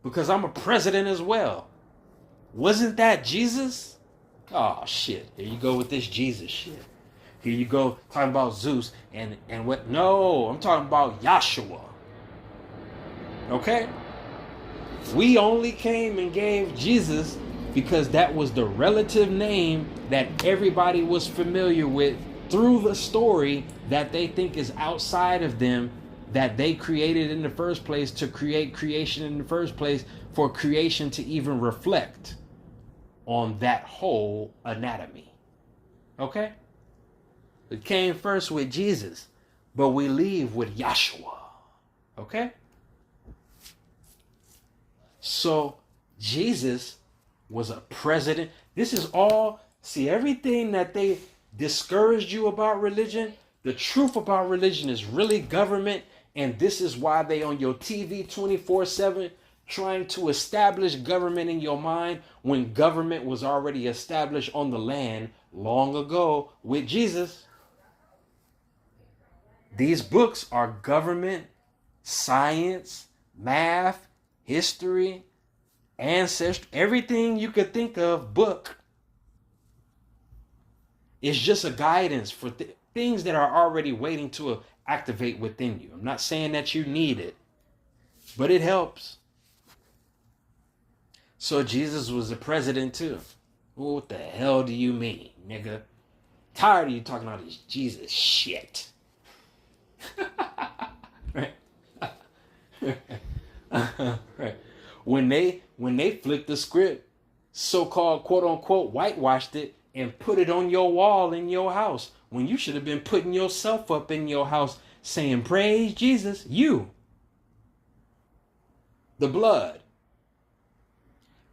because I'm a president as well. Wasn't that Jesus? Oh, shit. Here you go with this Jesus shit. Here you go talking about Zeus and what? No, I'm talking about Yahshua. Okay? We only came and gave Jesus because that was the relative name that everybody was familiar with through the story that they think is outside of them, that they created in the first place to create creation in the first place, for creation to even reflect on that whole anatomy. Okay? It came first with Jesus, but we leave with Yahshua. Okay? So Jesus was a president. This is all, see, everything that they discouraged you about religion, the truth about religion is really government, and this is why they on your TV 24/7 trying to establish government in your mind when government was already established on the land long ago with Jesus. These books are government, science, math, history, ancestry, everything you could think of book. It's just a guidance for things that are already waiting to activate within you. I'm not saying that you need it, but it helps. So Jesus was the president too. What the hell do you mean, nigga? Tired of you talking all this Jesus shit. Right? Right. When they flipped the script, so-called quote unquote whitewashed it and put it on your wall in your house, when you should have been putting yourself up in your house saying, praise Jesus, you. The blood.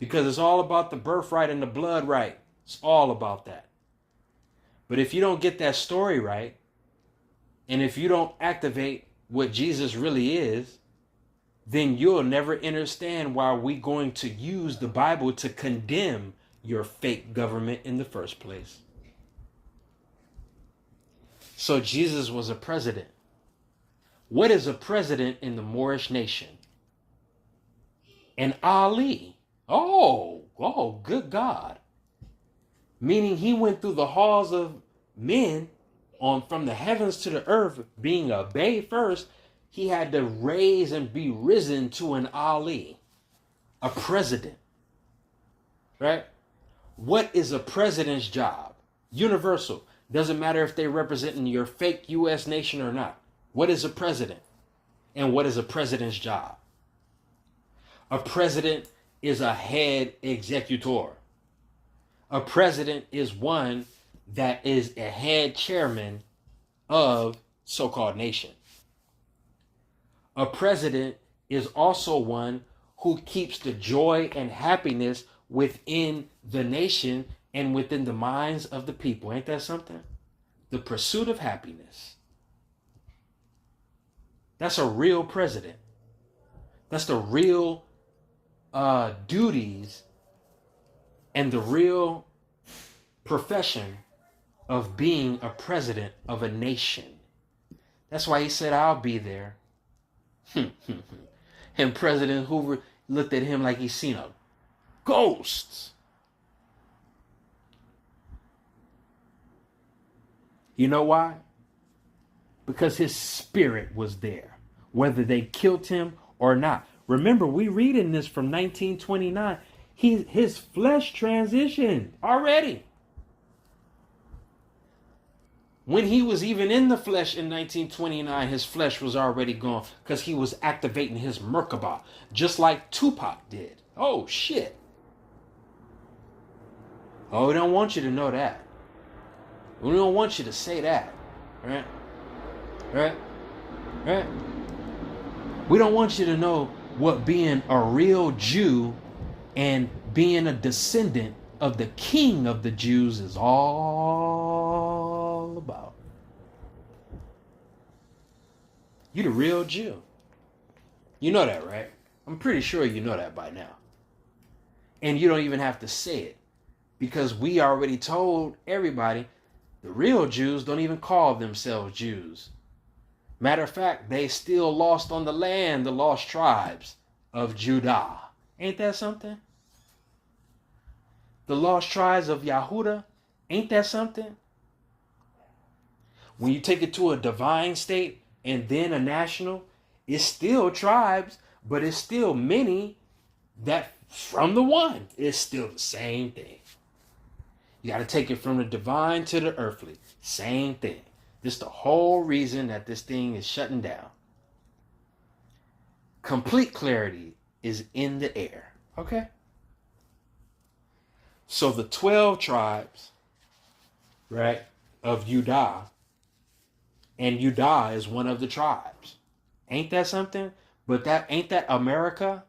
Because it's all about the birthright and the blood right. It's all about that. But if you don't get that story right, and if you don't activate what Jesus really is, then you'll never understand why we're going to use the Bible to condemn your fake government in the first place. So Jesus was a president. What is a president in the Moorish nation? An Ali. Oh, good God. Meaning he went through the halls of men from the heavens to the earth, being a bae first. He had to raise and be risen to an Ali, a president, right? What is a president's job? Universal. Doesn't matter if they're representing your fake U.S. nation or not. What is a president? And what is a president's job? A president is a head executor. A president is one that is a head chairman of so-called nation. A president is also one who keeps the joy and happiness within the nation and within the minds of the people. Ain't that something? The pursuit of happiness. That's a real president. That's the real duties and the real profession of being a president of a nation. That's why he said, I'll be there. And President Hoover looked at him like he's seen a ghost. You know why? Because his spirit was there, whether they killed him or not. Remember, we reading this from 1929. His flesh transitioned already. When he was even in the flesh in 1929, his flesh was already gone because he was activating his Merkaba, just like Tupac did. Oh, shit. Oh, we don't want you to know that. We don't want you to say that. Right? Right? Right? We don't want you to know what being a real Jew and being a descendant of the King of the Jews is all about. You the real Jew. You know that, right? I'm pretty sure you know that by now. And you don't even have to say it, because we already told everybody the real Jews don't even call themselves Jews. Matter of fact, they still lost on the land, the lost tribes of Judah. Ain't that something? The lost tribes of Yahudah. Ain't that something? When you take it to a divine state and then a national, it's still tribes, but it's still many that from the one. It's still the same thing. You got to take it from the divine to the earthly. Same thing. This is the whole reason that this thing is shutting down. Complete clarity is in the air. Okay? So the 12 tribes, right, of Judah, and Judah is one of the tribes. Ain't that something? But that ain't that America?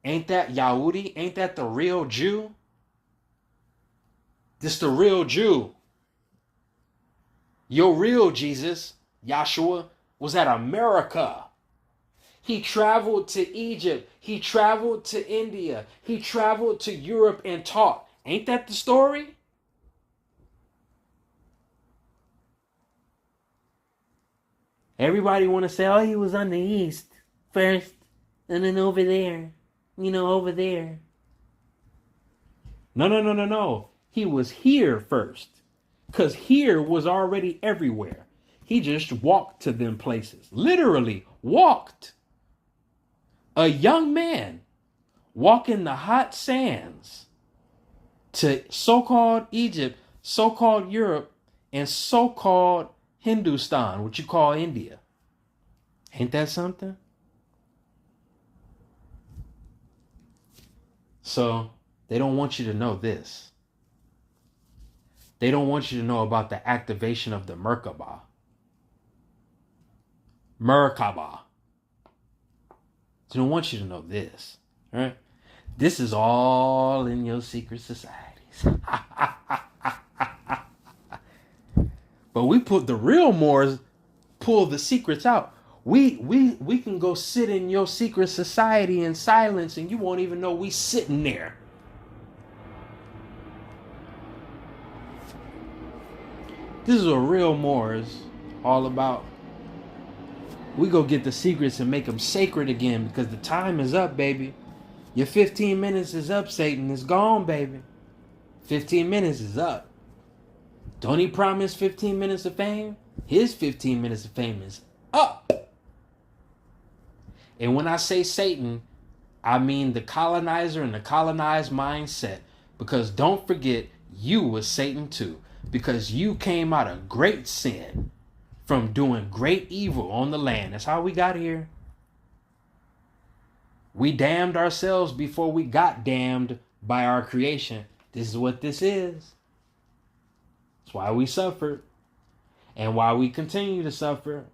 Ain't that Yahudi? Ain't that the real Jew? This the real Jew. Your real Jesus, Yahshua, was at America. He traveled to Egypt. He traveled to India. He traveled to Europe and taught. Ain't that the story? Everybody want to say, oh, he was on the east first, and then over there, over there. No. He was here first. Because here was already everywhere. He just walked to them places. Literally walked. A young man walking the hot sands to so-called Egypt, so-called Europe, and so-called Hindustan, what you call India. Ain't that something? So they don't want you to know this. They don't want you to know about the activation of the Merkaba. Merkaba. They don't want you to know this. All right? This is all in your secret societies. But we put the real Moors, pull the secrets out. We can go sit in your secret society in silence and you won't even know we sitting there. This is what real Moors all about. We go get the secrets and make them sacred again because the time is up, baby. Your 15 minutes is up, Satan. It's gone, baby. 15 minutes is up. Don't he promise 15 minutes of fame? His 15 minutes of fame is up. And when I say Satan, I mean the colonizer and the colonized mindset. Because don't forget, you was Satan too. Because you came out of great sin from doing great evil on the land. That's how we got here. We damned ourselves before we got damned by our creation. This is what this is. That's why we suffered. And why we continue to suffer.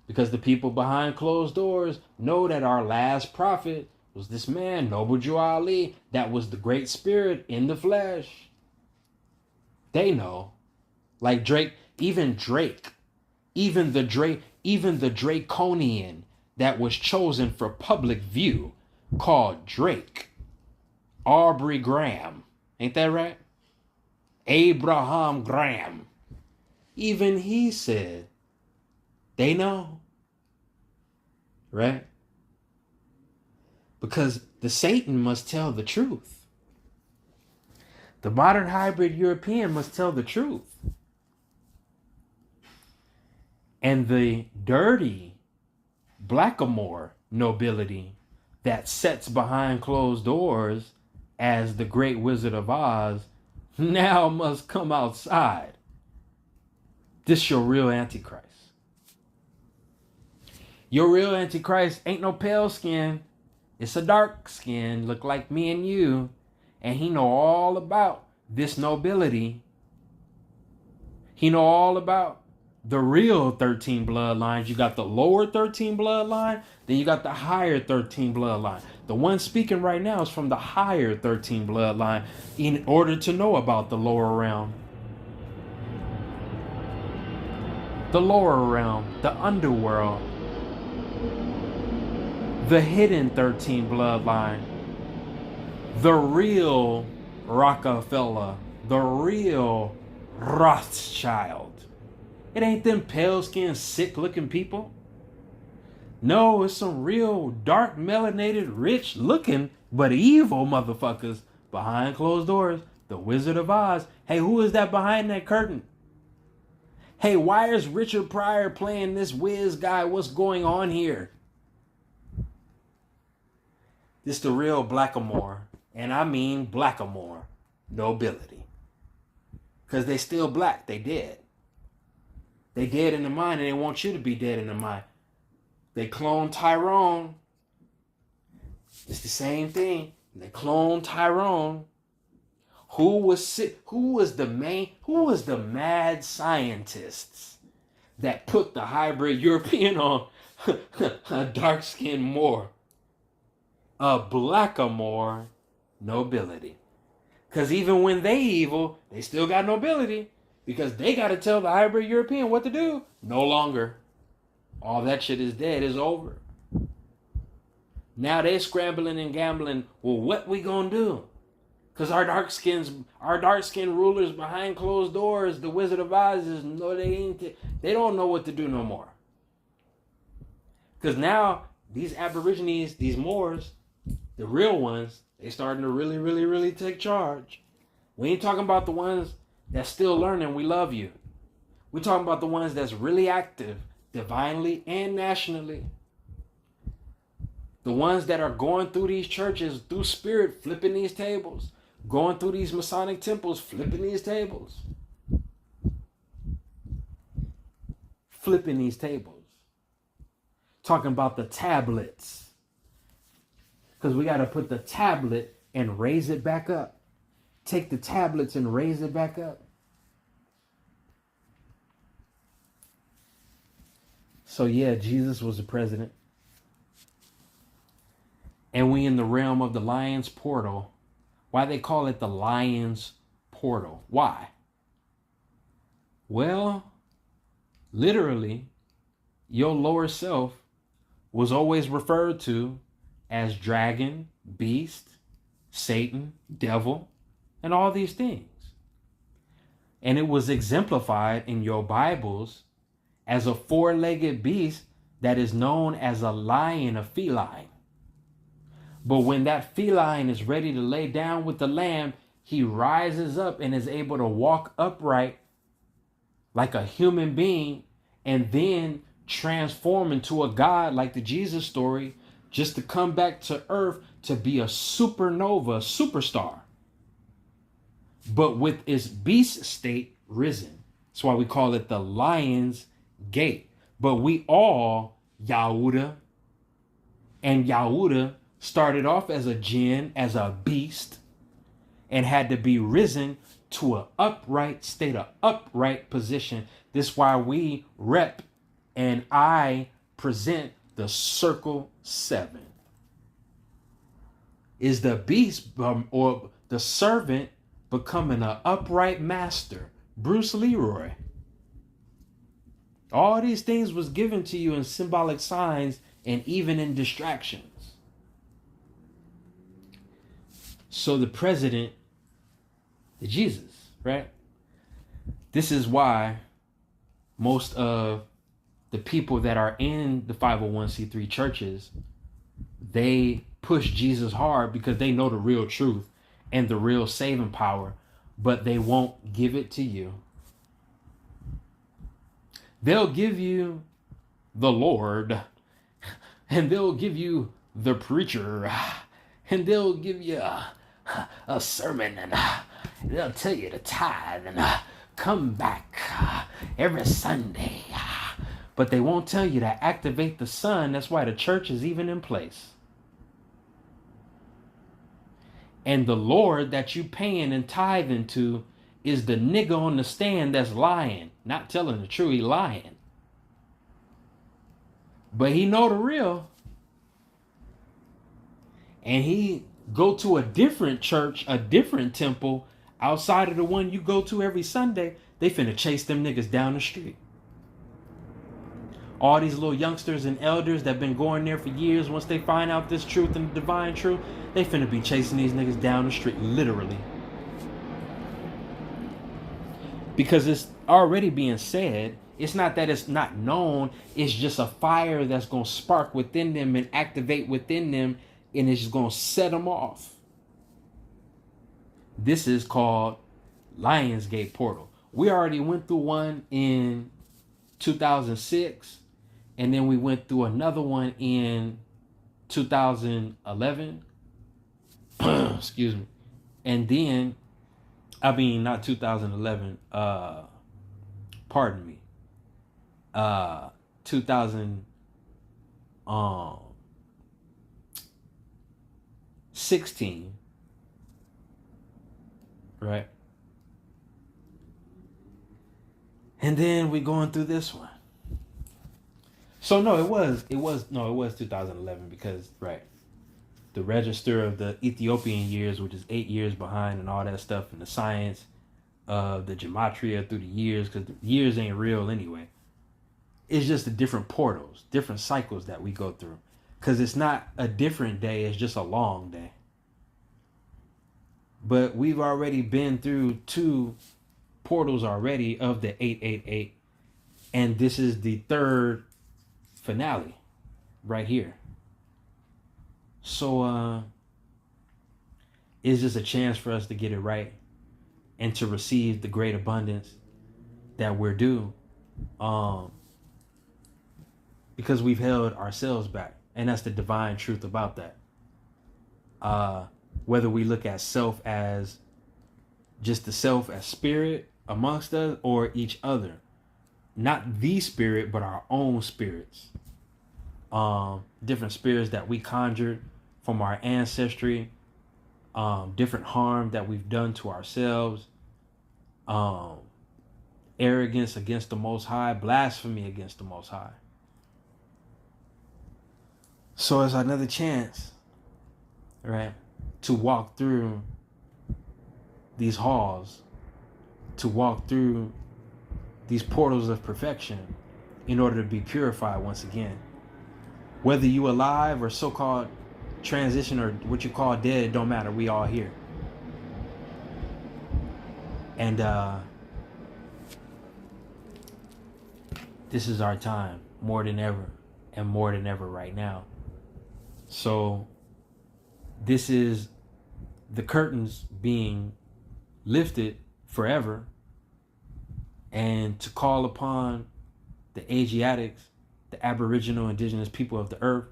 Because the people behind closed doors know that our last prophet was this man, Noble Jew Ali, that was the great spirit in the flesh. They know. Like Drake, even the Draconian that was chosen for public view, called Drake. Aubrey Graham. Ain't that right? Abraham Graham. Even he said, they know. Right? Because the Satan must tell the truth. The modern hybrid European must tell the truth. And the dirty blackamoor nobility that sits behind closed doors as the great Wizard of Oz now must come outside. This your real Antichrist. Your real Antichrist ain't no pale skin. It's a dark skin, look like me and you. And he know all about this nobility. He know all about the real 13 bloodlines. You got the lower 13 bloodline, then you got the higher 13 bloodline. The one speaking right now is from the higher 13 bloodline in order to know about the lower realm. The lower realm, the underworld, the hidden 13 bloodline, the real Rockefeller, the real Rothschild. It ain't them pale-skinned, sick-looking people. No, it's some real dark, melanated, rich-looking, but evil motherfuckers behind closed doors. The Wizard of Oz. Hey, who is that behind that curtain? Hey, why is Richard Pryor playing this whiz guy? What's going on here? This the real blackamoor. And I mean blackamoor nobility. Because they still black. They dead. They dead in the mind and they want you to be dead in the mind. They clone Tyrone. It's the same thing. They clone Tyrone. Who was the mad scientists that put the hybrid European on a dark-skinned Moor? A blackamoor nobility. Because even when they evil, they still got nobility. Because they got to tell the hybrid European what to do. No longer. All that shit is dead. It's over. Now they scrambling and gambling. Well, what we gonna do? Because our dark skinned rulers behind closed doors, the Wizard of Oz, they don't know what to do no more. Because now these aborigines, these Moors, the real ones, they starting to really, really, really take charge. We ain't talking about the ones that's still learning, we love you. We're talking about the ones that's really active, divinely and nationally. The ones that are going through these churches, through spirit, flipping these tables. Going through these Masonic temples, flipping these tables. Flipping these tables. Talking about the tablets. Because we got to put the tablet and raise it back up. Take the tablets and raise it back up. So yeah, Jesus was the president. And we in the realm of the lion's portal. Why they call it the lion's portal? Why? Well, literally, your lower self was always referred to as dragon, beast, Satan, devil, and all these things. And it was exemplified in your Bibles as a four-legged beast that is known as a lion, a feline. But when that feline is ready to lay down with the lamb, he rises up and is able to walk upright like a human being and then transform into a god like the Jesus story, just to come back to earth to be a supernova, superstar. But with its beast state risen. That's why we call it the lion's gate. But we all, Yahuda, and Yahuda started off as a jinn, as a beast, and had to be risen to an upright state, an upright position. This is why we rep and I present the circle 7. Is the beast or the servant becoming an upright master? Bruce Leroy. All these things was given to you in symbolic signs and even in distractions. So the president, the Jesus, right? This is why most of the people that are in the 501c3 churches, they push Jesus hard because they know the real truth and the real saving power, but they won't give it to you. They'll give you the Lord, and they'll give you the preacher, and they'll give you a sermon, and they'll tell you to tithe and come back every Sunday. But they won't tell you to activate the Son. That's why the church is even in place. And the Lord that you paying and tithing to is the nigga on the stand that's lying. Not telling the truth, he lying. But he know the real. And he go to a different church, a different temple, outside of the one you go to every Sunday. They finna chase them niggas down the street. All these little youngsters and elders that been going there for years, once they find out this truth and the divine truth, they finna be chasing these niggas down the street, literally. Because it's already being said. It's not that it's not known. It's just a fire that's going to spark within them and activate within them, and it's just going to set them off. This is called Lionsgate Portal. We already went through one in 2006, and then we went through another one in 2011. Excuse me. And then, I mean, not 2011, pardon me. 2016, right? And then we going through this one. So no, it was 2011 because, right, the register of the Ethiopian years, which is 8 years behind and all that stuff, and the science of the gematria through the years, because the years ain't real anyway. It's just the different portals, different cycles that we go through. Because it's not a different day, it's just a long day. But we've already been through 2 portals already of the 888. And this is the 3rd finale right here. So it's just a chance for us to get it right. and to receive the great abundance that we're due, because we've held ourselves back. And that's the divine truth about that. Whether we look at self as just the self as spirit amongst us, or each other, not the spirit, but our own spirits, different spirits that we conjured from our ancestry, different harm that we've done to ourselves, arrogance against the Most High, blasphemy against the Most High. So it's another chance, right, to walk through these halls, to walk through these portals of perfection in order to be purified once again. Whether you alive or so-called transition or what you call dead, it don't matter. We all here. And this is our time more than ever, and more than ever right now. So this is the curtains being lifted forever, and to call upon the Asiatics, the Aboriginal indigenous people of the earth,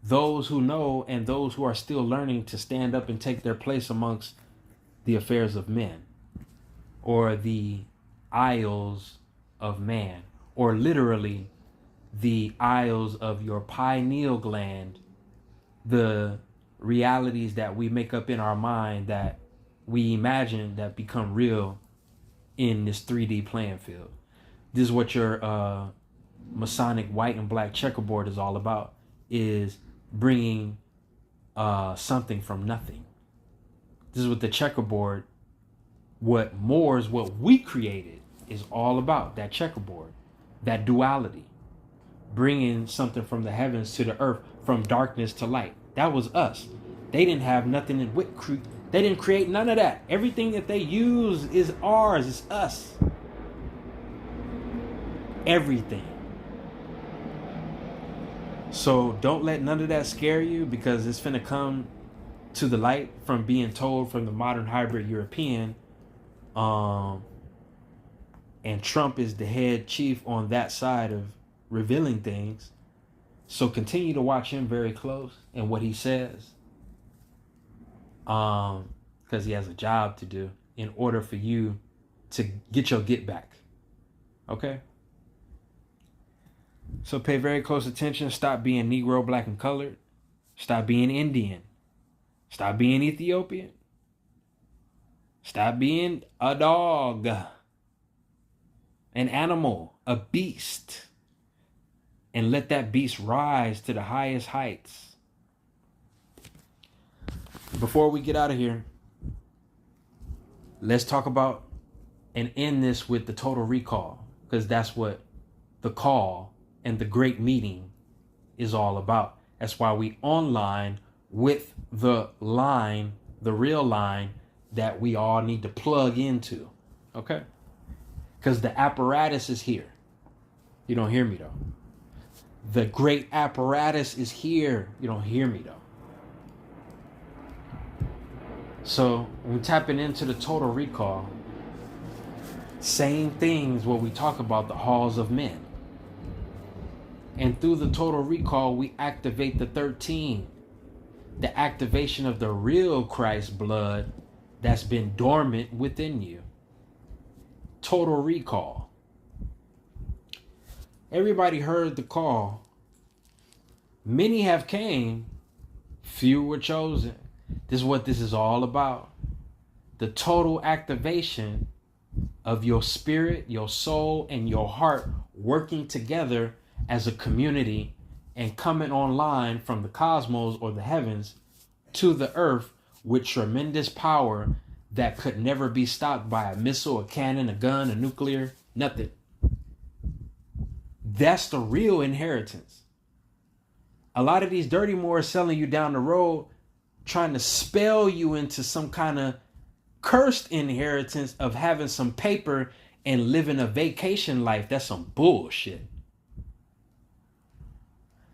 those who know and those who are still learning, to stand up and take their place amongst the affairs of men, or the isles of man, or literally the isles of your pineal gland, the realities that we make up in our mind that we imagine that become real in this 3D playing field. This is what your Masonic white and black checkerboard is all about, is bringing something from nothing. This is what the checkerboard, what Moor is, what we created, is all about. That checkerboard, that duality, bringing something from the heavens to the earth, from darkness to light. That was us. They didn't have nothing in they didn't create none of that. Everything that they use is ours. It's us. Everything. So don't let none of that scare you, because it's finna come to the light from being told from the modern hybrid European. And Trump is the head chief on that side of revealing things. So continue to watch him very close and what he says. Because he has a job to do in order for you to get your get back. Okay? So pay very close attention. Stop being Negro, black, and colored. Stop being Indian. Stop being Ethiopian. Stop being a dog, an animal, a beast. And let that beast rise to the highest heights. Before we get out of here, let's talk about and end this with the total recall, because that's what the call and the great meeting is all about. That's why we online with the line, the real line that we all need to plug into. Okay? Because the apparatus is here. You don't hear me though. The great apparatus is here. You don't hear me though. So when we're tapping into the total recall, same things what we talk about, the halls of men. And through the total recall, we activate the 13, the activation of the real Christ blood that's been dormant within you. Total recall. Everybody heard the call. Many have came, few were chosen. This is what this is all about. The total activation of your spirit, your soul, and your heart working together as a community and coming online from the cosmos or the heavens to the earth with tremendous power that could never be stopped by a missile, a cannon, a gun, a nuclear, nothing. That's the real inheritance. A lot of these dirty Moors selling you down the road, trying to spell you into some kind of cursed inheritance of having some paper and living a vacation life. That's some bullshit.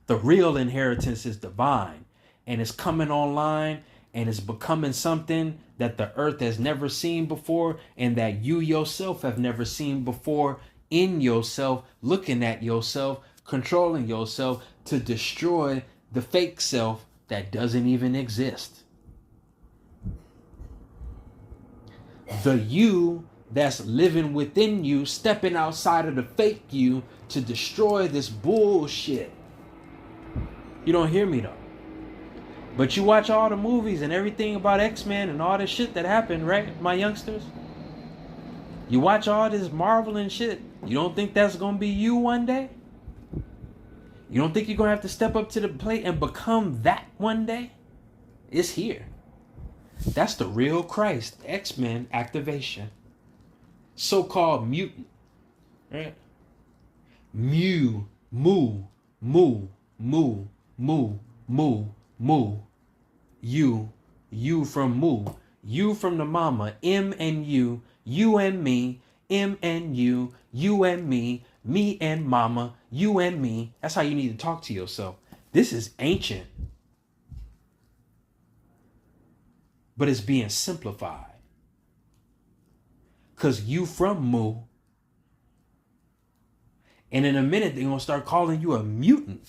The real inheritance is divine, and it's coming online, and it's becoming something that the earth has never seen before and that you yourself have never seen before in yourself, looking at yourself, controlling yourself to destroy the fake self that doesn't even exist. The you that's living within you, stepping outside of the fake you to destroy this bullshit. You don't hear me though. But you watch all the movies and everything about X-Men and all this shit that happened, right, my youngsters? You watch all this Marvel and shit. You don't think that's going to be you one day? You don't think you're going to have to step up to the plate and become that one day? It's here. That's the real Christ, X-Men activation. So-called mutant. Right? Moo, moo, moo, moo, moo, moo, moo. You from moo. You from the mama. M and you and me. M and you and me and mama, you and me. That's how you need to talk to yourself. This is ancient. But it's being simplified. Because you from moo. And in a minute, they're going to start calling you a mutant.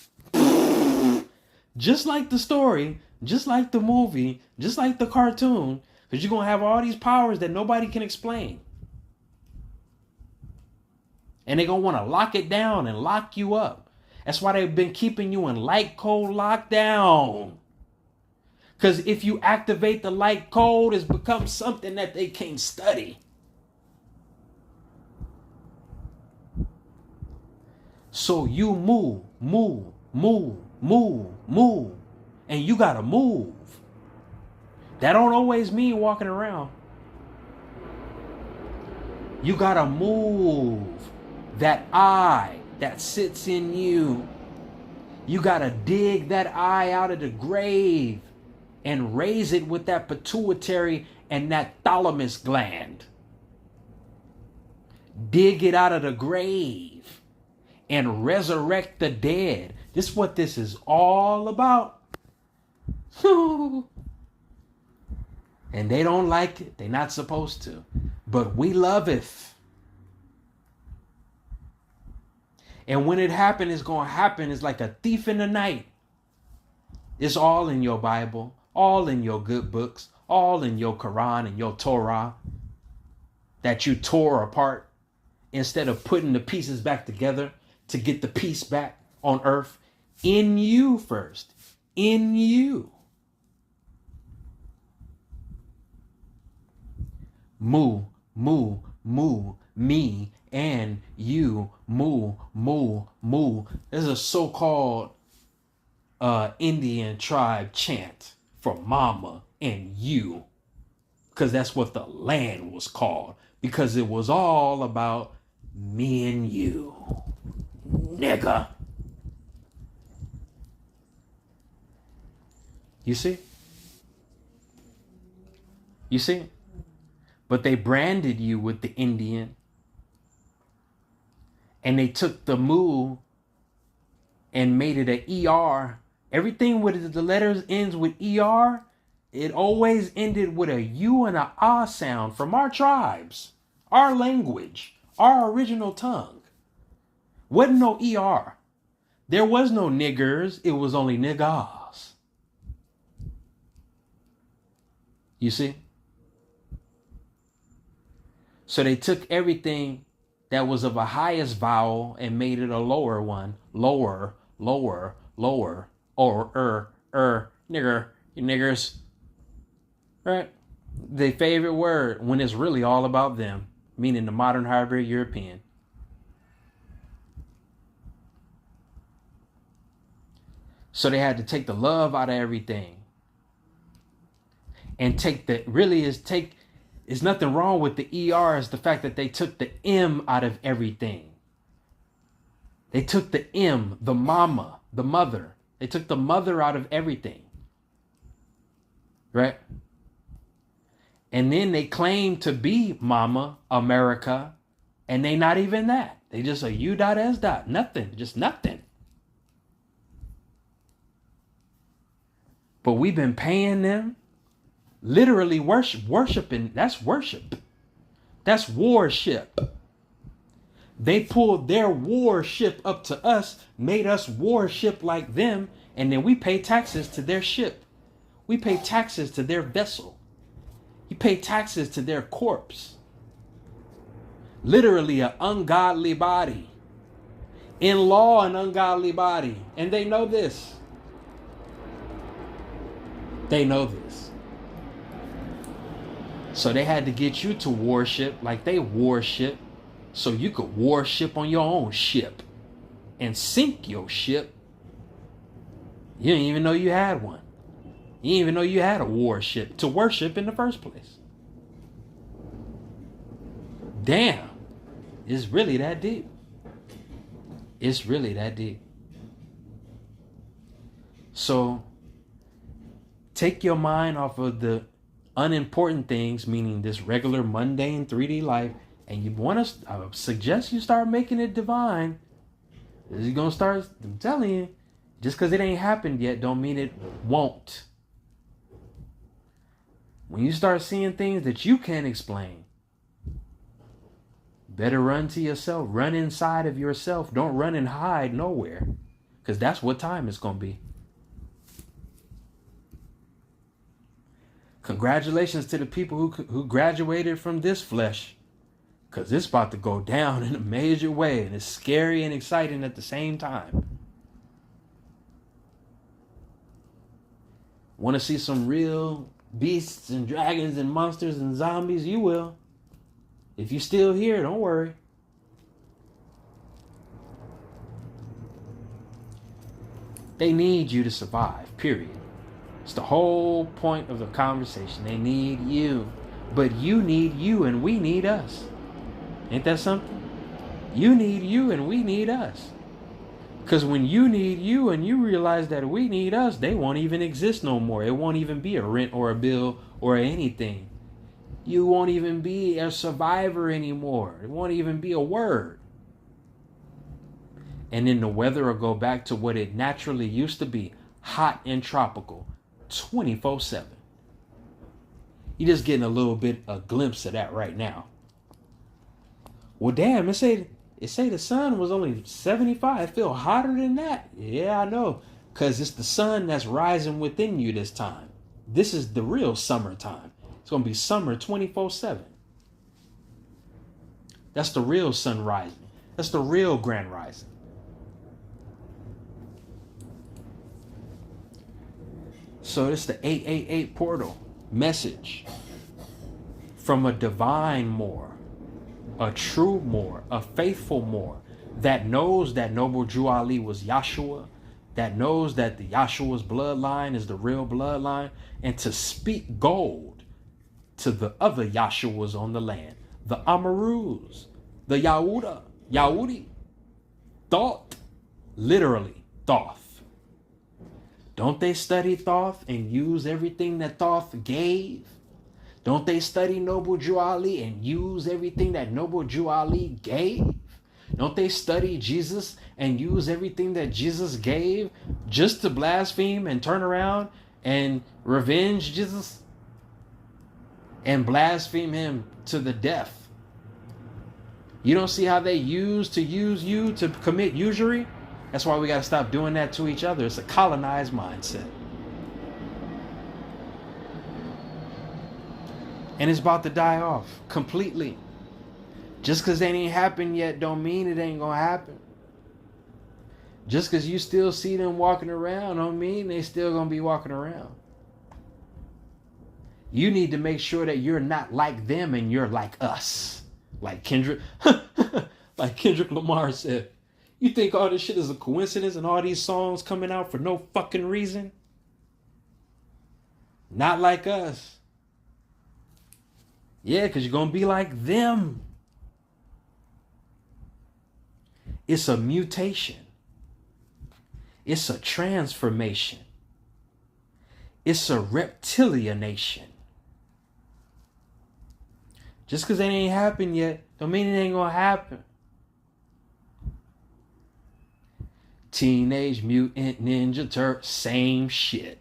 Just like the story, just like the movie, just like the cartoon. Because you're going to have all these powers that nobody can explain. And they're going to want to lock it down and lock you up. That's why they've been keeping you in light code lockdown. Because if you activate the light code, it's become something that they can't study. So you move. And you got to move. That don't always mean walking around. You got to move. That eye that sits in you. You got to dig that eye out of the grave and raise it with that pituitary and that thalamus gland. Dig it out of the grave and resurrect the dead. This is what this is all about. And they don't like it. They're not supposed to. But we love it. And when it happens, it's going to happen. It's like a thief in the night. It's all in your Bible, all in your good books, all in your Quran and your Torah that you tore apart instead of putting the pieces back together to get the peace back on earth. In you first. In you. Moo, moo, moo, me and you, moo, moo, moo. There's a so-called Indian tribe chant for mama and you. Because that's what the land was called. Because it was all about me and you. Nigga. You see? You see? But they branded you with the Indian. And they took the moo and made it an ER. Everything with the letters ends with ER. It always ended with a U and a ah sound from our tribes. Our language. Our original tongue. Wasn't no ER. There was no niggers. It was only niggas. You see? So they took everything that was of a highest vowel and made it a lower one. Lower, lower, lower. Or, nigger, you niggers. Right? Their favorite word when it's really all about them. Meaning the modern hybrid European. So they had to take the love out of everything. And there's nothing wrong with the ER. It's the fact that they took the M out of everything. They took the M, the mama, the mother. They took the mother out of everything. Right? And then they claim to be Mama America. And they not even that. They just a U.S. Nothing. Just nothing. But we've been paying them Literally worshiping, that's worship. That's worship. They pulled their warship up to us, made us warship like them, and then we pay taxes to their ship. We pay taxes to their vessel. You pay taxes to their corpse. Literally an ungodly body. In law, an ungodly body. And they know this. They know this. So they had to get you to worship like they worship, so you could worship on your own ship and sink your ship. You didn't even know you had one. You didn't even know you had a warship to worship in the first place. Damn. It's really that deep. It's really that deep. So take your mind off of the unimportant things, meaning this regular mundane 3D life, and you want to, I suggest you start making it divine. You're going to start, I'm telling you, just because it ain't happened yet don't mean it won't. When you start seeing things that you can't explain, better run to yourself. Run inside of yourself. Don't run and hide nowhere, because that's what time is going to be. Congratulations to the people who graduated from this flesh, because it's about to go down in a major way, and it's scary and exciting at the same time. Want to see some real beasts and dragons and monsters and zombies? You will. If you're still here, don't worry. They need you to survive, period. It's the whole point of the conversation. They need you. But you need you and we need us. Ain't that something? You need you and we need us. Because when you need you and you realize that we need us, they won't even exist no more. It won't even be a rent or a bill or anything. You won't even be a survivor anymore. It won't even be a word. And then the weather will go back to what it naturally used to be. Hot and tropical. 24/7. You're just getting a little bit, a glimpse of that right now. Well, damn, it say the sun was only 75. It feel hotter than that. Yeah, I know. Because it's the sun that's rising within you this time. This is the real summertime. It's going to be summer 24/7. That's the real sun rising. That's the real grand rising. So it's the 888 portal message from a divine Moor, a true Moor, a faithful Moor that knows that Noble Drew Ali was Yahshua, that knows that the Yahshua's bloodline is the real bloodline, and to speak gold to the other Yahshuas on the land, the Amarus, the Yahudi, Thoth, literally Thoth. Don't they study Thoth and use everything that Thoth gave? Don't they study Noble Drew Ali and use everything that Noble Drew Ali gave? Don't they study Jesus and use everything that Jesus gave just to blaspheme and turn around and revenge Jesus and blaspheme him to the death? You don't see how they use you to commit usury? That's why we got to stop doing that to each other. It's a colonized mindset. And it's about to die off completely. Just because it ain't happened yet don't mean it ain't going to happen. Just because you still see them walking around don't mean they still going to be walking around. You need to make sure that you're not like them and you're like us. Like Kendrick Lamar said. You think all this shit is a coincidence and all these songs coming out for no fucking reason? Not like us. Yeah, because you're going to be like them. It's a mutation. It's a transformation. It's a reptilianation. Just because it ain't happened yet, don't mean it ain't going to happen. Teenage Mutant Ninja Turtle, same shit.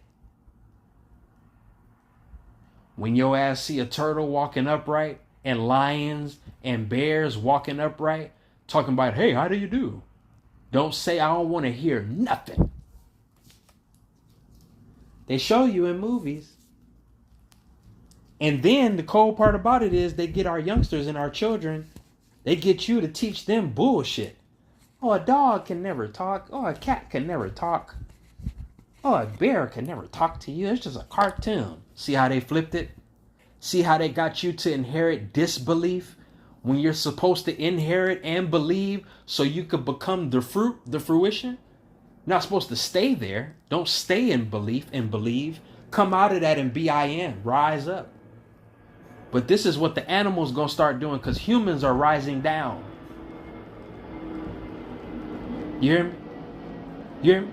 When your ass see a turtle walking upright and lions and bears walking upright, talking about, hey, how do you do? Don't say I don't want to hear nothing. They show you in movies. And then the cold part about it is they get our youngsters and our children, they get you to teach them bullshit. Oh, a dog can never talk. Oh, a cat can never talk. Oh, a bear can never talk to you. It's just a cartoon. See how they flipped it? See how they got you to inherit disbelief when you're supposed to inherit and believe so you could become the fruit, the fruition? Not supposed to stay there. Don't stay in belief and believe. Come out of that and BIN. Rise up. But this is what the animals going to start doing because humans are rising down. You hear me? You hear me?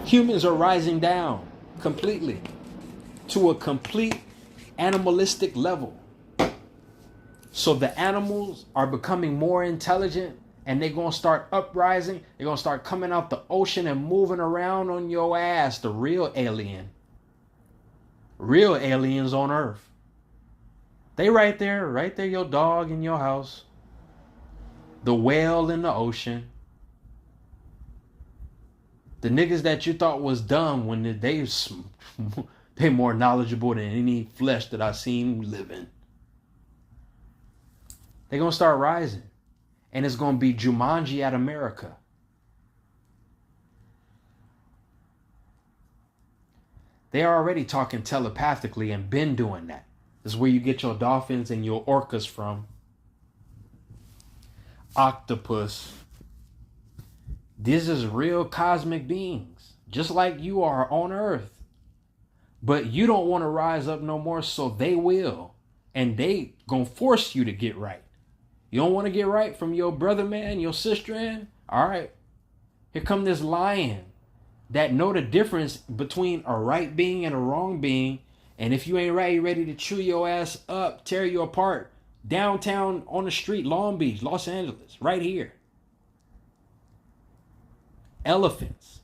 Humans are rising down completely to a complete animalistic level. So the animals are becoming more intelligent and they're going to start uprising. They're going to start coming out the ocean and moving around on your ass. The real alien. Real aliens on Earth. They right there, your dog in your house. The whale in the ocean. The niggas that you thought was dumb when they more knowledgeable than any flesh that I seen living. They're going to start rising. And it's going to be Jumanji at America. They are already talking telepathically and been doing that. This is where you get your dolphins and your orcas from. Octopus. This is real cosmic beings, just like you are on Earth. But you don't want to rise up no more, so they will. And they gonna force you to get right. You don't want to get right from your brother, man, your sister, man? All right. Here come this lion that know the difference between a right being and a wrong being. And if you ain't right, you ready to chew your ass up, tear you apart. Downtown on the street, Long Beach, Los Angeles, right here. Elephants.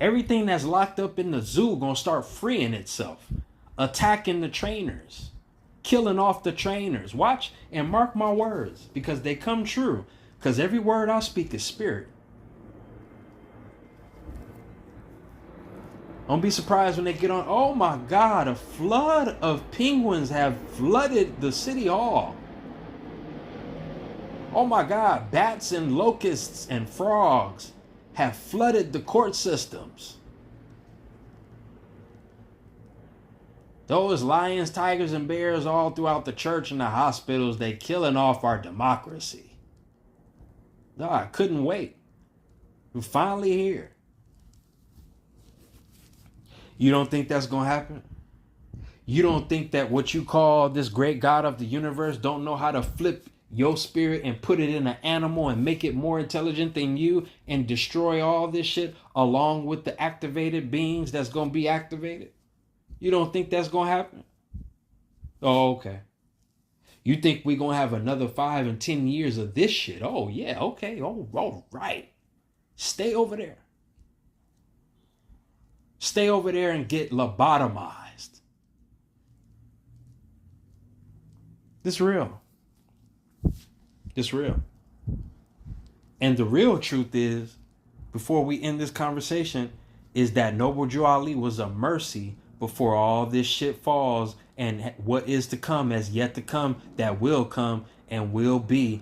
Everything that's locked up in the zoo gonna start freeing itself. Attacking the trainers. Killing off the trainers. Watch and mark my words because they come true. Because every word I speak is spirit. Don't be surprised when they get on. Oh my God, a flood of penguins have flooded the city hall. Oh my God, bats and locusts and frogs have flooded the court systems. Those lions, tigers, and bears all throughout the church and the hospitals, they killing off our democracy. No, I couldn't wait. We're finally here. You don't think that's going to happen? You don't think that what you call this great God of the universe don't know how to flip your spirit and put it in an animal and make it more intelligent than you and destroy all this shit along with the activated beings that's going to be activated? You don't think that's going to happen? Oh, okay. You think we're going to have another 5 and 10 years of this shit? Oh, yeah, okay. Oh, all right. Stay over there. Stay over there and get lobotomized. This real. It's real. And the real truth is, before we end this conversation, is that Noble Drew Ali was a mercy before all this shit falls, and what is to come has yet to come, that will come and will be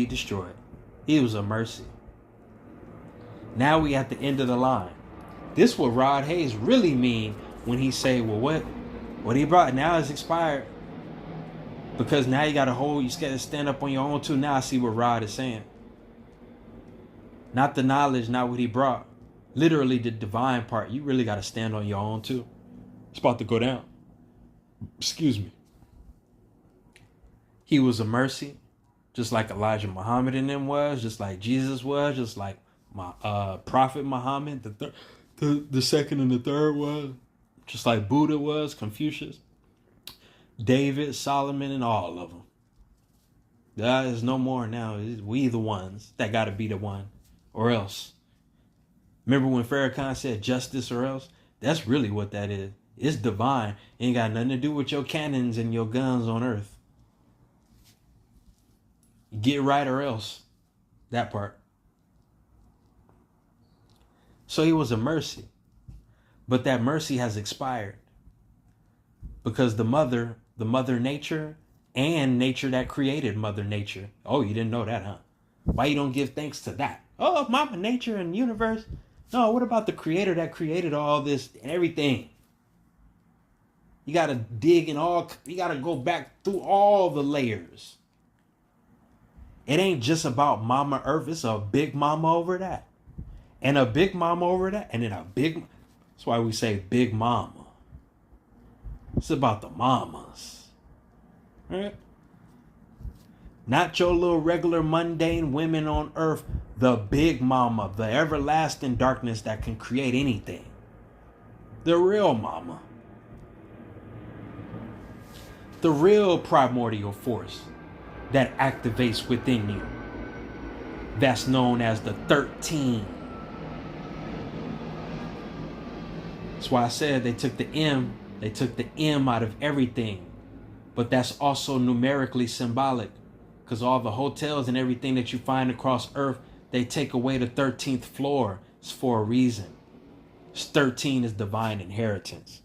destroyed. He was a mercy. Now we at the end of the line. This what Rod Hayes really mean when he say, well, what he brought now is expired. Because now you got you got to stand up on your own too. Now I see what Rod is saying. Not the knowledge, not what he brought. Literally the divine part. You really got to stand on your own too. It's about to go down. Excuse me. He was a mercy. Just like Elijah Muhammad and them was. Just like Jesus was. Just like my Prophet Muhammad. The second and the third was. Just like Buddha was. Confucius. David, Solomon, and all of them. There is no more now. We the ones that got to be the one or else. Remember when Farrakhan said justice or else? That's really what that is. It's divine. Ain't got nothing to do with your cannons and your guns on earth. Get right or else. That part. So he was a mercy. But that mercy has expired. Because the mother nature, and nature that created mother nature. Oh, you didn't know that, huh? Why you don't give thanks to that? Oh, mama nature and universe. No, what about the creator that created all this and everything? You got to dig in all, you got to go back through all the layers. It ain't just about mama earth. It's a big mama over that. And a big mama over that. And then a big, that's why we say big mama. It's about the mamas. Right? Not your little regular mundane women on earth. The big mama. The everlasting darkness that can create anything. The real mama. The real primordial force that activates within you. That's known as the 13. That's why I said they took the M out of everything. But that's also numerically symbolic. Because all the hotels and everything that you find across earth, they take away the 13th floor. It's for a reason. 13 is divine inheritance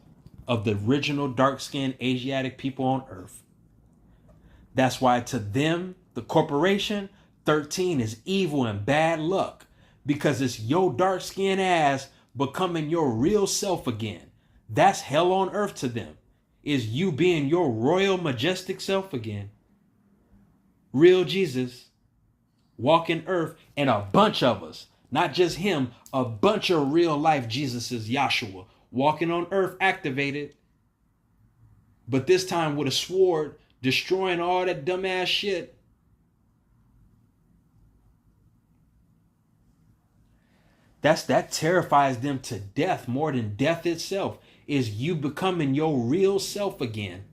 of the original dark-skinned Asiatic people on earth. That's why to them, the corporation, 13 is evil and bad luck. Because it's your dark-skinned ass becoming your real self again. That's hell on earth to them. Is you being your royal, majestic self again. Real Jesus walking earth, and a bunch of us, not just him, a bunch of real life Jesuses, Yahshua, walking on earth activated, but this time with a sword, destroying all that dumbass shit. That terrifies them to death more than death itself, is you becoming your real self again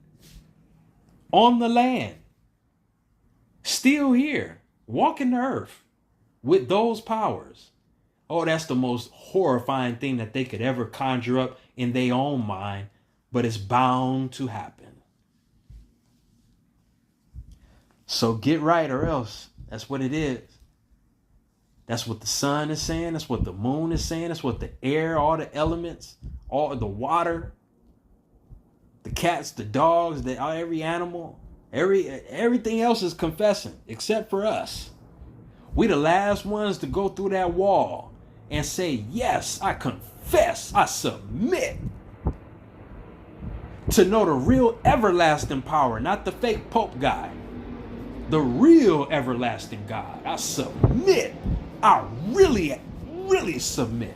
on the land. Still here, walking the earth with those powers. Oh, that's the most horrifying thing that they could ever conjure up in their own mind, but it's bound to happen. So get right or else. That's what it is. That's what the sun is saying. That's what the moon is saying. That's what the air, all the elements, all the water, the cats, the dogs, every animal, everything else is confessing except for us. We the last ones to go through that wall and say, yes, I confess, I submit to know the real everlasting power, not the fake Pope guy. The real everlasting God. I submit. I really, really submit.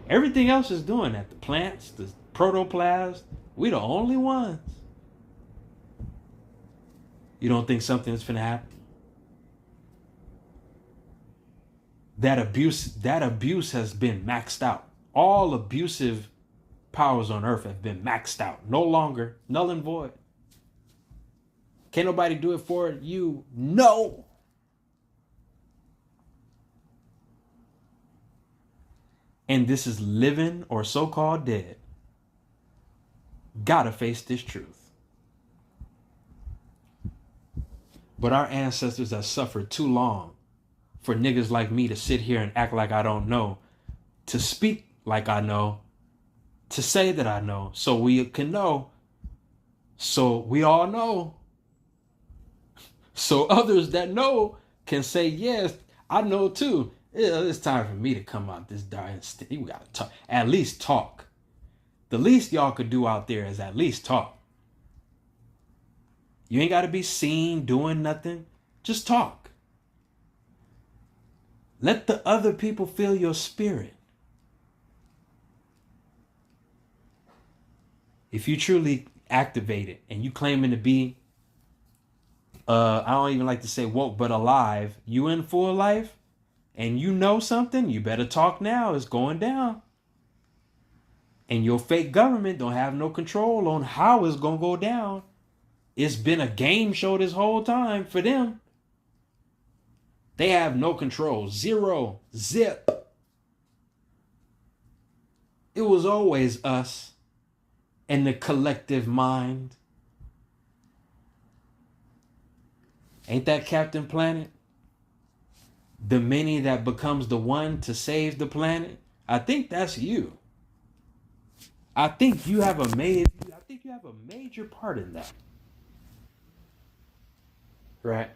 Everything else is doing that. The plants, the protoplasm, we the only ones. You don't think something's finna happen? That abuse has been maxed out. All abusive powers on earth have been maxed out. No longer, null and void. Can't nobody do it for you? No. And this is living or so-called dead. Gotta face this truth. But our ancestors have suffered too long for niggas like me to sit here and act like I don't know, to speak like I know, to say that I know, so we can know, so we all know, so others that know can say, yes, I know too. It's time for me to come out this dying state. We gotta talk. At least talk. The least y'all could do out there is at least talk. You ain't gotta be seen doing nothing. Just talk. Let the other people feel your spirit. If you truly activate it and you claiming to be, I don't even like to say woke, but alive, you in full life, and you know something, you better talk now. It's going down. And your fake government don't have no control on how it's going to go down. It's been a game show this whole time for them. They have no control. Zero. Zip. It was always us and the collective mind. Ain't that Captain Planet? The many that becomes the one to save the planet. I think that's you. I think you have a major part in that. Right?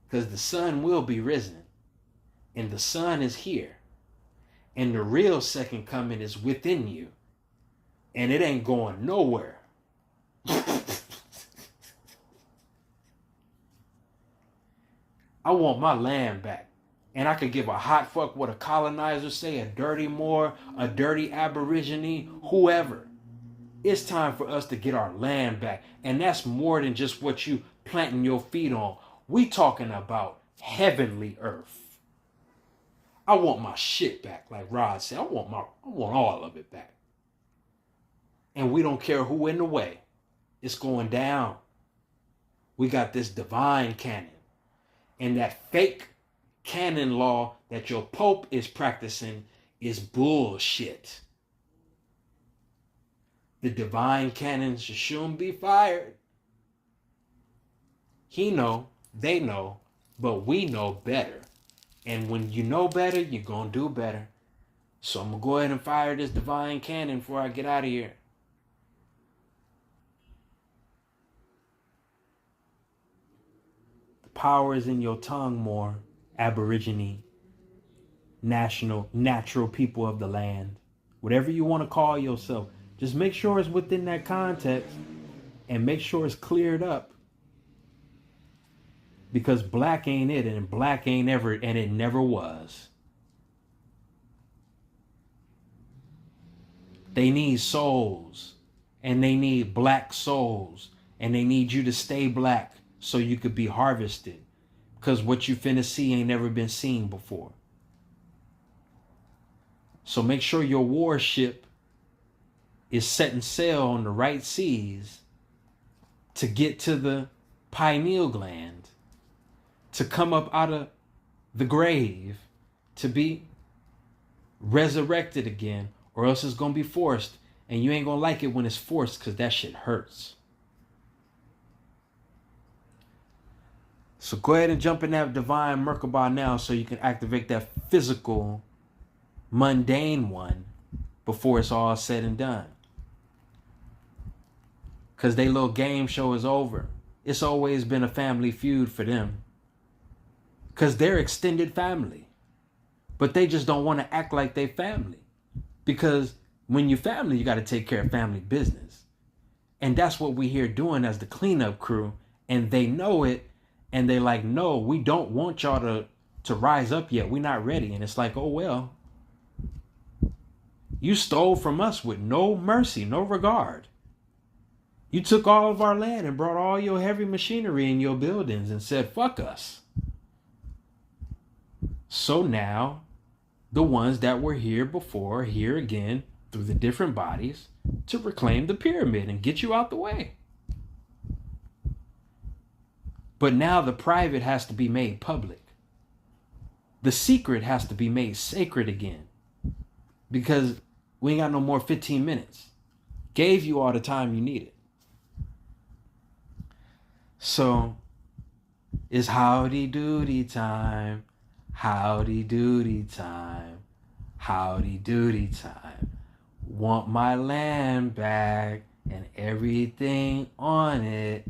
Because the sun will be risen. And the sun is here. And the real second coming is within you. And it ain't going nowhere. I want my land back. And I could give a hot fuck what a colonizer say, a dirty Moor, a dirty Aborigine, whoever. It's time for us to get our land back. And that's more than just what you planting your feet on. We talking about heavenly earth. I want my shit back, like Rod said. I want all of it back. And we don't care who in the way. It's going down. We got this divine canon. And that fake canon law that your Pope is practicing is bullshit. The divine canon should soon be fired. He know, they know, but we know better. And when you know better, you're going to do better. So I'm going to go ahead and fire this divine canon before I get out of here. The power is in your tongue, Moor, Aborigine, natural people of the land. Whatever you want to call yourself, just make sure it's within that context and make sure it's cleared up. Because black ain't it, and black ain't ever, and it never was. They need souls, and they need black souls, and they need you to stay black so you could be harvested. Because what you finna see ain't never been seen before. So make sure your warship is setting sail on the right seas to get to the pineal gland, to come up out of the grave, to be resurrected again, or else it's going to be forced. And you ain't going to like it when it's forced, because that shit hurts. So go ahead and jump in that divine Merkabah now so you can activate that physical, mundane one before it's all said and done. Because their little game show is over. It's always been a family feud for them. Because they're extended family. But they just don't want to act like they family. Because when you're family, you got to take care of family business. And that's what we here doing as the cleanup crew. And they know it. And they like, no, we don't want y'all to rise up yet. We're not ready. And it's like, oh, well. You stole from us with no mercy, no regard. You took all of our land and brought all your heavy machinery in your buildings and said, fuck us. So now, the ones that were here before are here again through the different bodies to reclaim the pyramid and get you out the way. But now the private has to be made public. The secret has to be made sacred again. Because we ain't got no more 15 minutes. Gave you all the time you needed. So, it's howdy doody time. Howdy doody time. Howdy doody time. Want my land back and everything on it.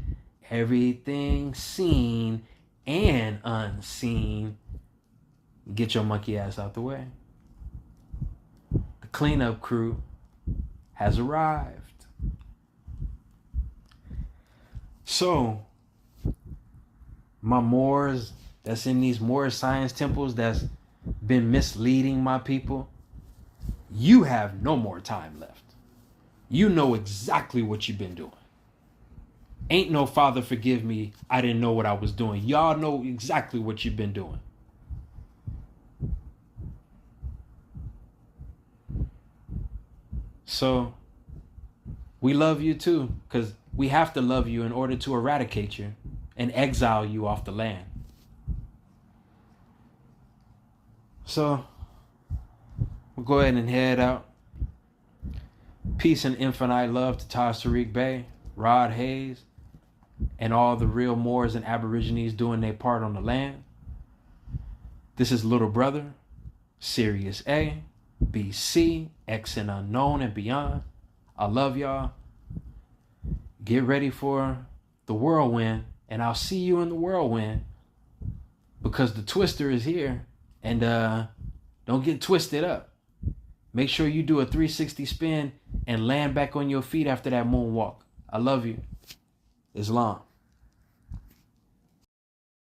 Everything seen and unseen. Get your monkey ass out the way. The cleanup crew has arrived. So, my Moors that's in these Moor science temples that's been misleading my people, you have no more time left. You know exactly what you've been doing. Ain't no Father forgive me, I didn't know what I was doing. Y'all know exactly what you've been doing. So, we love you too, because we have to love you in order to eradicate you and exile you off the land. So, we'll go ahead and head out. Peace and infinite love to Taj Tariq Bey, Rod Hayes, and all the real Moors and Aborigines doing their part on the land. This is Little Brother, Sirius A, BC, X and Unknown and Beyond. I love y'all. Get ready for the whirlwind, and I'll see you in the whirlwind, because the twister is here. And don't get twisted up. Make sure you do a 360 spin and land back on your feet after that moonwalk. I love you. Islam.